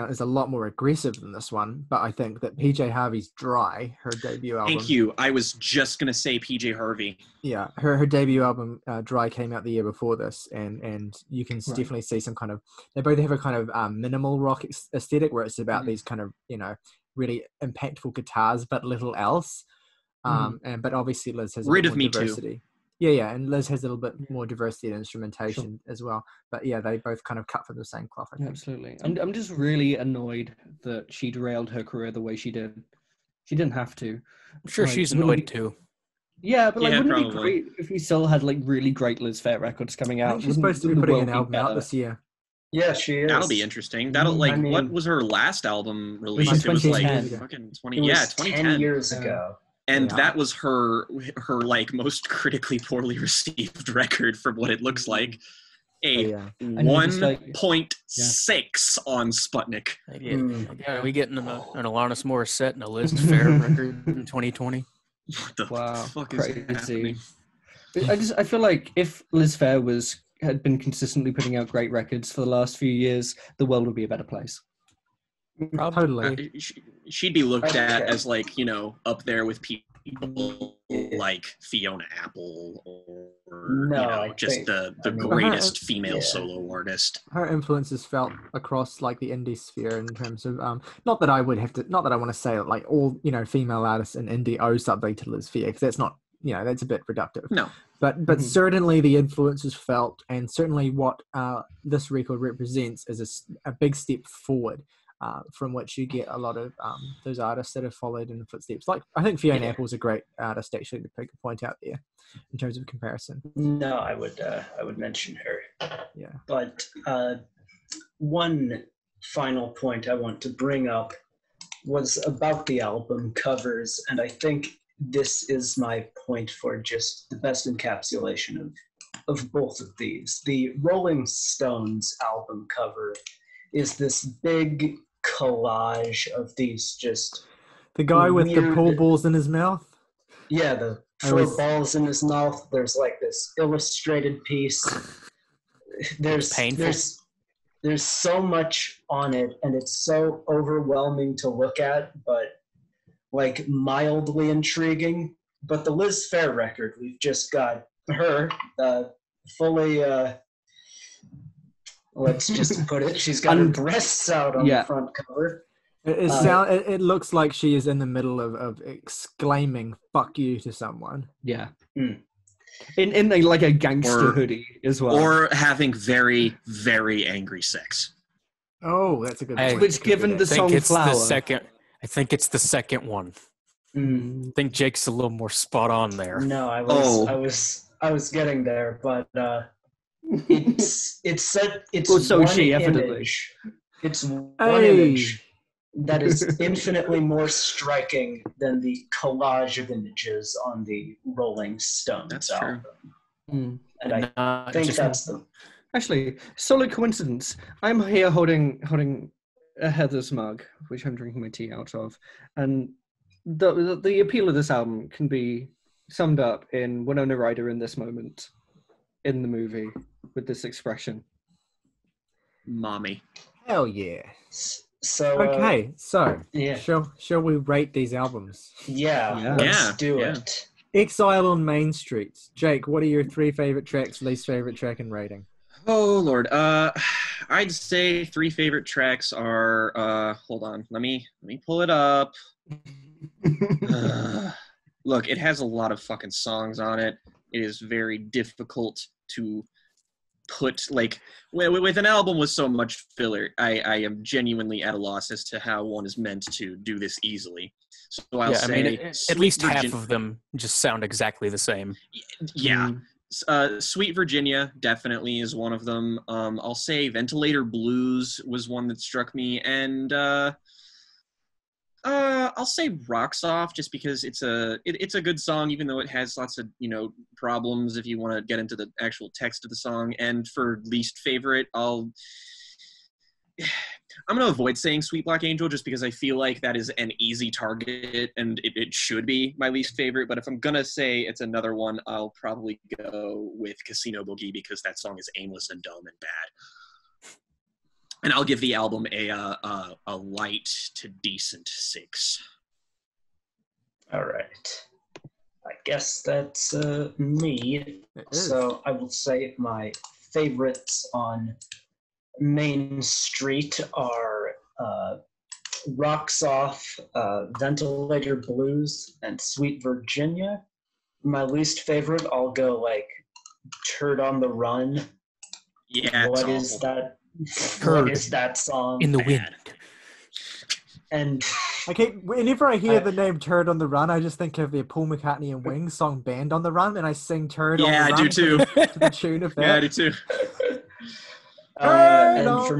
is a lot more aggressive than this one, but I think that PJ Harvey's Dry, her debut album. Thank you. I was just going to say PJ Harvey. Yeah, her debut album Dry came out the year before this, and you can definitely see some kind of, they both have a kind of minimal rock aesthetic where it's about these kind of, you know, really impactful guitars, but little else. But obviously Liz has a Rid bit of more Me diversity. Too. Yeah, and Liz has a little bit more diversity in instrumentation as well. But yeah, they both kind of cut from the same cloth. I think. Absolutely. I'm just really annoyed that she derailed her career the way she did. She didn't have to. I'm sure she's annoyed too. Yeah, but like, wouldn't probably. it be great if we still had like really great Liz Phair records coming out? I think she's supposed to be putting an album out this year. Yeah, she is. That'll be interesting. That'll what was her last album released? It was like 2010. fucking 10 years ago. And that was her like most critically poorly received record from what it looks like. A 1.6 on Sputnik. Are we getting an Alanis Morissette and a Liz Phair record in 2020? What the fuck crazy. is happening? I feel like if Liz Phair had been consistently putting out great records for the last few years, the world would be a better place. Totally. She'd be looked at as like, up there with people like Fiona Apple or the greatest female solo artist. Her influence is felt across like the indie sphere in terms of not that I want to say that like all female artists in indie owe something to Liz Phair, because that's not that's a bit reductive. No. But certainly the influence is felt, and certainly what this record represents is a big step forward. From which you get a lot of those artists that have followed in the footsteps. Like, I think Fiona Apple is a great artist, actually, to point out there in terms of comparison. No, I would mention her. Yeah. But one final point I want to bring up was about the album covers, and I think this is my point for just the best encapsulation of both of these. The Rolling Stones album cover is this big collage of these just the guy with the pool balls in his mouth. Yeah, the 4 balls in his mouth. There's like this illustrated piece. There's so much on it, and it's so overwhelming to look at, but like mildly intriguing. But the Liz Phair record, we've just got her fully. Let's just put it. She's got her breasts out on the front cover. It looks like she is in the middle of exclaiming "fuck you" to someone. Yeah. In like a gangster hoodie as well, or having very, very angry sex. Oh, that's a good point. Which, given the song "Flower," I think it's the second one. I think Jake's a little more spot on there. No, I was getting there, but. It's one image. It's one image that is infinitely more striking than the collage of images on the Rolling Stones album. And I think that's the... Actually, solid coincidence. I'm here holding a Heather's mug, which I'm drinking my tea out of, and the appeal of this album can be summed up in Winona Ryder in this moment in the movie with this expression. Mommy. Hell yeah. So shall we rate these albums? Let's do it. Exile on Main Street. Jake, what are your 3 favorite tracks, least favorite track, and rating? Oh Lord, I'd say 3 favorite tracks are. Hold on, let me pull it up. Look, it has a lot of fucking songs on it. It is very difficult to put, like, with an album with so much filler, I am genuinely at a loss as to how one is meant to do this easily. So I'll say... at least half of them just sound exactly the same. Yeah. Sweet Virginia definitely is one of them. I'll say Ventilator Blues was one that struck me, and I'll say Rocks Off, just because it's a good song, even though it has lots of problems if you want to get into the actual text of the song. And for least favorite, I'm going to avoid saying Sweet Black Angel, just because I feel like that is an easy target, and it should be my least favorite. But if I'm going to say it's another one, I'll probably go with Casino Boogie, because that song is aimless and dumb and bad. And I'll give the album a light to decent 6. All right. I guess that's me. So I will say my favorites on Main Street are Rocks Off, Ventilator Blues, and Sweet Virginia. My least favorite, I'll go like Turd on the Run. Yeah, What is that? What is that song? In the wind. And whenever I hear the name Turd on the Run, I just think of the Paul McCartney and Wings song Band on the Run, and I sing Turd on the Run. Yeah, I do too. To the tune of that. Yeah, I do too. And for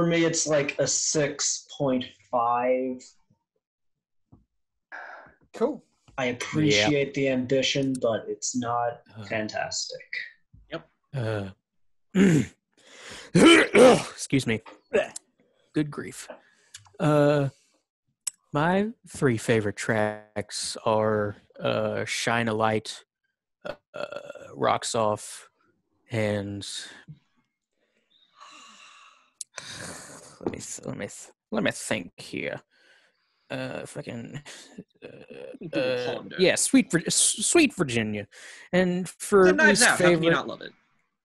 me, it's like a 6.5. Cool. I appreciate the ambition, but it's not fantastic. Yep. Excuse me. Good grief. My 3 favorite tracks are Shine a Light, Rocks Off, and let me think here. If I can, Sweet Virginia, and for Knives least Out. favorite, How can you not love it?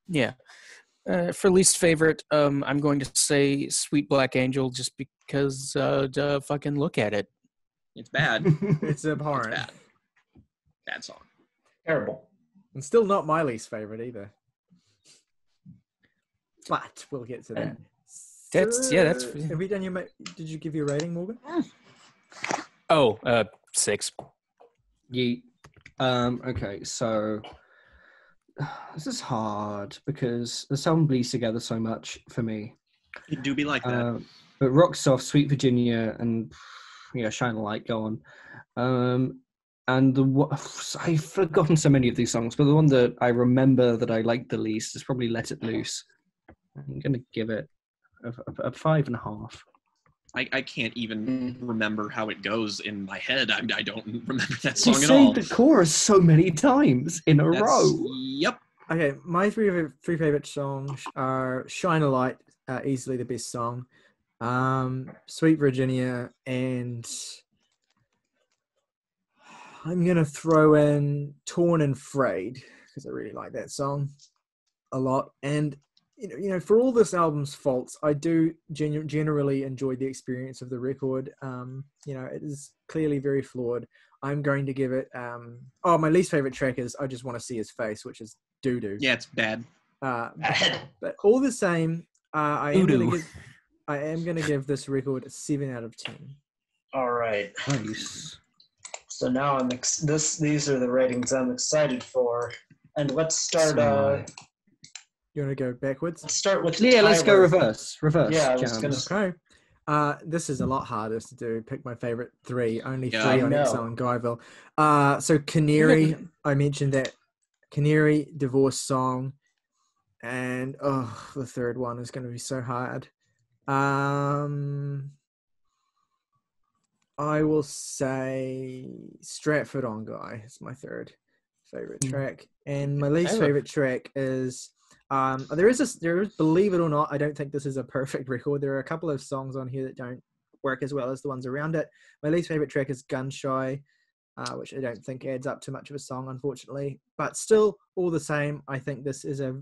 Yeah. For least favorite, I'm going to say Sweet Black Angel just because fucking look at it. It's bad. It's abhorrent. It's bad. Bad song. Terrible. And still not my least favorite either. But we'll get to that. That's Have we done did you give your rating, Morgan? 6. Yeet. Okay, so this is hard because the song bleeds together so much for me. It do be like that. But Rocks Off, Sweet Virginia, and Shine a Light go on. And I've forgotten so many of these songs, but the one that I remember that I liked the least is probably Let It Loose. I'm going to give it a 5.5. I can't even remember how it goes in my head. I don't remember that song You at all. say the chorus so many times in a row. Yep. Okay, my three favorite songs are Shine a Light, easily the best song, Sweet Virginia, and I'm going to throw in Torn and Frayed because I really like that song a lot. And for all this album's faults, I do generally enjoy the experience of the record. It is clearly very flawed. I'm going to give it. My least favorite track is "I Just Want to See His Face," which is doo doo. Yeah, it's bad. But all the same, I am going to give this record a 7 out of 10. All right. Nice. So now these are the ratings I'm excited for, and let's start. You want to go backwards? Let's start with Tyler. Let's go reverse. Yeah, I was Jams. going to say. Okay. This is a lot harder to do. Pick my favorite 3. Only 3 on know. Exile and Guyville. So Canary, I mentioned that. Canary, Divorce Song. And, the third one is going to be so hard. I will say Stratford on Guy. It's my third favorite track. And my least favorite track is... there is, believe it or not, I don't think this is a perfect record. There are a couple of songs on here that don't work as well as the ones around it. My least favorite track is Gun Shy, which I don't think adds up to much of a song, unfortunately. But still, all the same, I think this is a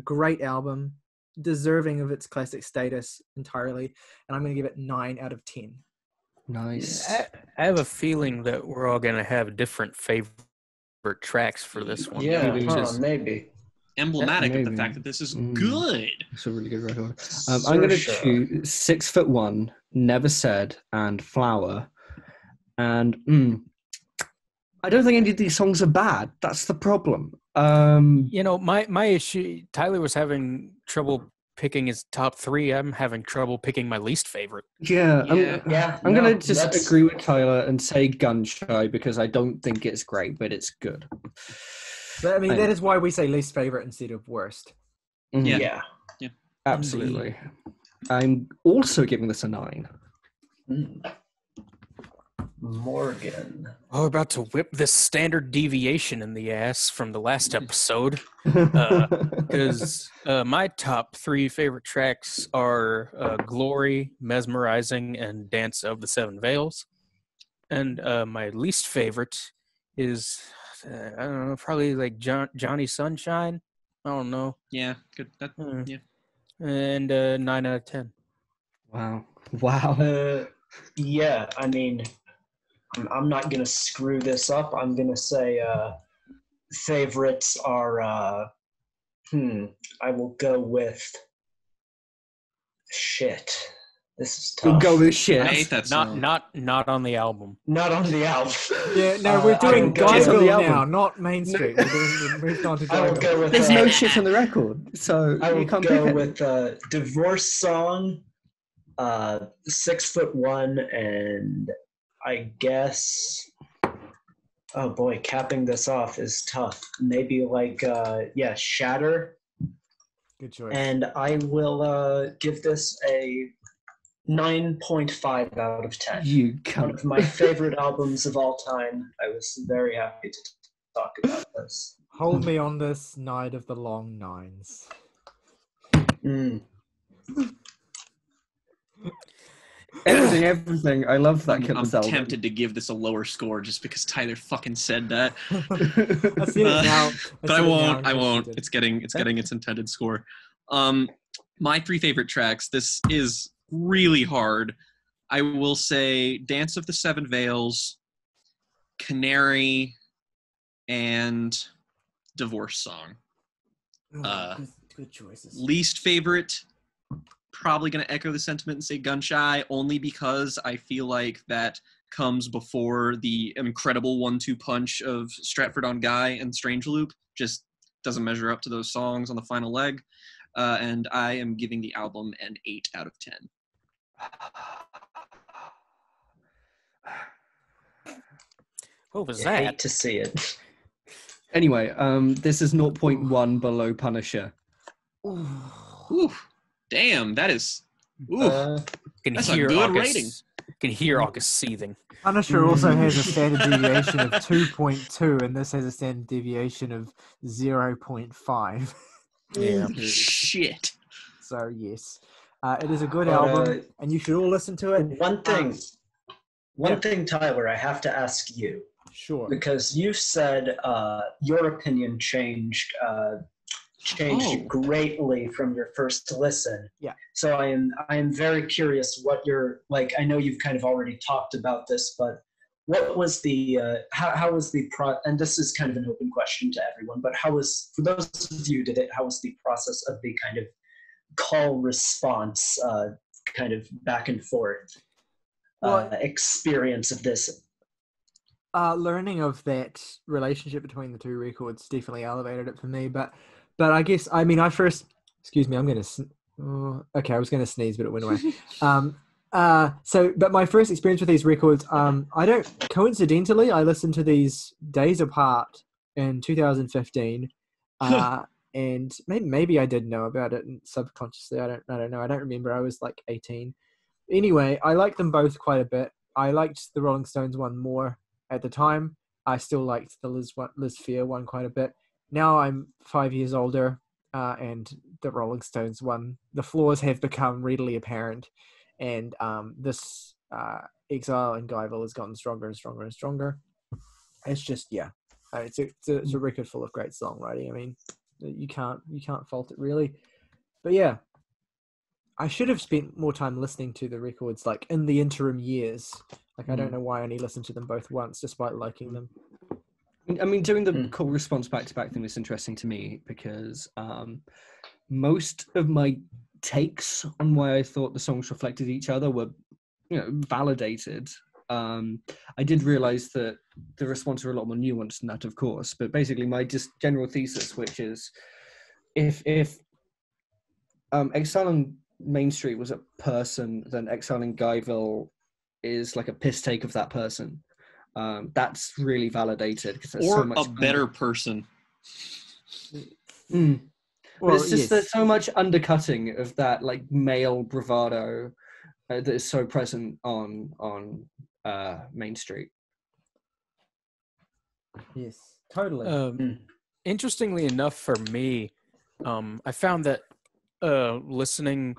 great album, deserving of its classic status entirely. And I'm going to give it 9 out of 10. Nice. I have a feeling that we're all going to have different favorite tracks for this one. Yeah, maybe. Emblematic of the fact that this is good. It's a really good record. I'm going to choose 6'1", Never Said, and Flower. And I don't think any of these songs are bad. That's the problem. My issue, Tyler was having trouble picking his top 3. I'm having trouble picking my least favorite. I'm going to just agree with Tyler and say Gun Shy because I don't think it's great, but it's good. But, that is why we say least favorite instead of worst. Mm-hmm. Yeah. Absolutely. I'm also giving this a 9. Morgan. We're about to whip this standard deviation in the ass from the last episode. Because my top 3 favorite tracks are Glory, Mesmerizing, and Dance of the Seven Veils. And my least favorite is... I don't know, probably like Johnny Sunshine. I don't know. Yeah, good. Yeah. And 9 out of 10. Wow. Wow. Yeah, I mean, I'm not gonna screw this up. I'm gonna say favorites are. I will go with shit. This is tough. You'll go with shit. I hate that song. Not on the album. Not on the album. Yeah, no, we're doing Guyville the album. now, not Main Street. We've moved on to I will go Guyville. with. There's no shit on the record, so I will you can't go pick with Divorce Song, 6'1", and I guess. Oh boy, capping this off is tough. Maybe like Shatter. Good choice. And I will give this a 9.5 out of 10. You One of my favorite albums of all time. I was very happy to talk about this. Hold me on this night of the long nines. Everything. I love that. I'm tempted to give this a lower score just because Tyler fucking said that. I've seen it now. But I won't. It's getting its intended score. My three favorite tracks. This is really hard. I will say Dance of the Seven Veils, Canary, and Divorce Song. Good choices. Least favorite, probably going to echo the sentiment and say Gun Shy, only because I feel like that comes before the incredible 1-2 punch of Stratford on Guy and Strange Loop. Just doesn't measure up to those songs on the final leg. And I am giving the album an 8 out of 10. What was I that? hate to see it. Anyway, this is 0.1 below Punisher. Ooh, damn, that is. That's a good rating. Can hear August seething. Punisher also has a standard deviation of 2.2, and this has a standard deviation of 0.5. Yeah. Shit. So yes, it is a good album, and you should all listen to it. One thing, Tyler, I have to ask you. Sure. Because you said your opinion changed greatly from your first listen. Yeah. So I am very curious what your, like, I know you've kind of already talked about this, but what was the how was the and this is kind of an open question to everyone, but how was, for those of you who did it, how was the process of the kind of call response kind of back and forth experience of this? Learning of that relationship between the two records definitely elevated it for me. But I guess, I mean, I first, excuse me, I'm going to, okay, I was going to sneeze, but it went away. But my first experience with these records, coincidentally, I listened to these days apart in 2015. And maybe I did know about it subconsciously. I don't know. I don't remember. I was like 18. Anyway, I liked them both quite a bit. I liked the Rolling Stones one more at the time. I still liked the Liz Phair one quite a bit. Now I'm 5 years older, and the Rolling Stones one, the flaws have become readily apparent, and this Exile and Guyville has gotten stronger and stronger and stronger. It's just, yeah, it's a record full of great songwriting. I mean, you can't fault it really. But yeah, I should have spent more time listening to the records, like in the interim years. Like, I don't know why I only listened to them both once, despite liking them. I mean, doing the call response back-to-back thing was interesting to me because most of my takes on why I thought the songs reflected each other were, validated. I did realize that the responses were a lot more nuanced than that, of course. But basically, my just general thesis, which is, if Exile on Main Street was a person, then Exile in Guyville is like a piss take of that person. That's really validated because there's so much a better person. Well, it's just there's so much undercutting of that like male bravado that is so present on Main Street. Yes, totally. Interestingly enough, for me, I found that listening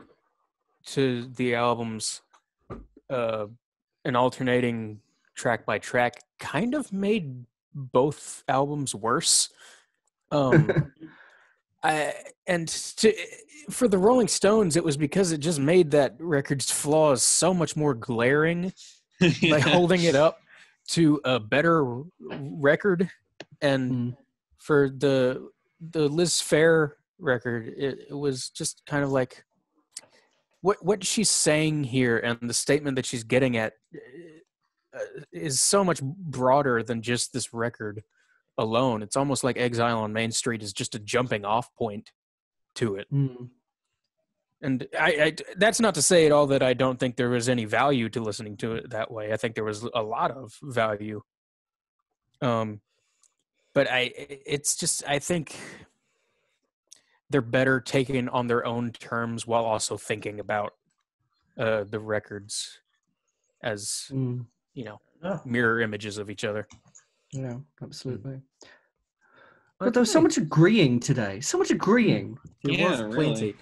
to the albums and alternating track by track kind of made both albums worse. For the Rolling Stones, it was because it just made that record's flaws so much more glaring by holding it up to a better record. And for the Liz Phair record, it was just kind of like what she's saying here, and the statement that she's getting at is so much broader than just this record alone. It's almost like Exile on Main Street is just a jumping off point to it. And I that's not to say at all that I don't think there was any value to listening to it that way. I think there was a lot of value. But I think they're better taken on their own terms while also thinking about the records as mirror images of each other. Yeah, absolutely. But there was so much agreeing today. So much agreeing. There was plenty. Really.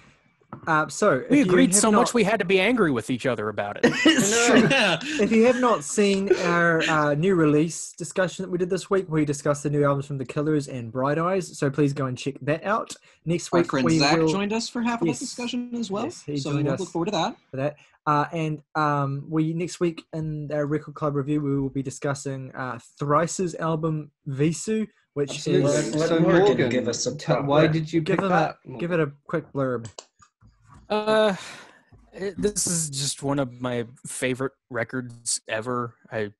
So we agreed so much we had to be angry with each other about it. If you have not seen our new release discussion that we did this week, we discussed the new albums from The Killers and Bright Eyes. So please go and check that out. Next week, our friend Zach joined us for half of that discussion as well. Yes, so we'll look forward to that. We next week in our Record Club review, we will be discussing Thrice's album Visu, which is. Let Morgan give us a. Why did you give that? Give it a quick blurb. This is just one of my favorite records ever. I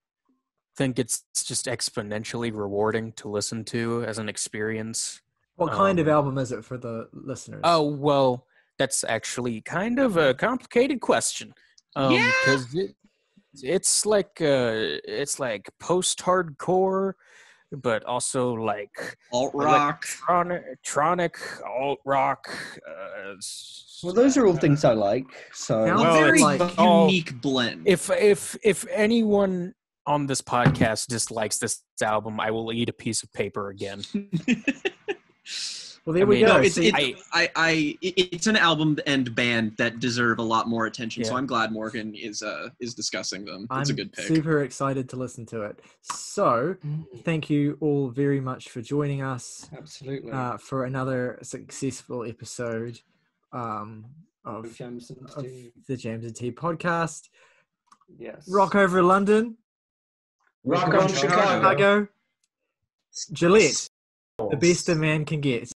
think it's just exponentially rewarding to listen to as an experience. What kind of album is it for the listeners? Oh, well, that's actually kind of a complicated question. Because it's like post-hardcore, but also like alt rock, electronic alt rock. Well, those are all things I like. So very unique blend. If anyone on this podcast dislikes this album, I will eat a piece of paper again. Well, there we go. No, it's an album and band that deserve a lot more attention. So I'm glad Morgan is discussing them. It's a good pick. I'm super excited to listen to it. So thank you all very much for joining us. Absolutely. For another successful episode of the Jams and Tea podcast. Yes. Rock over London. Rock on Chicago. Gillette. The best a man can get.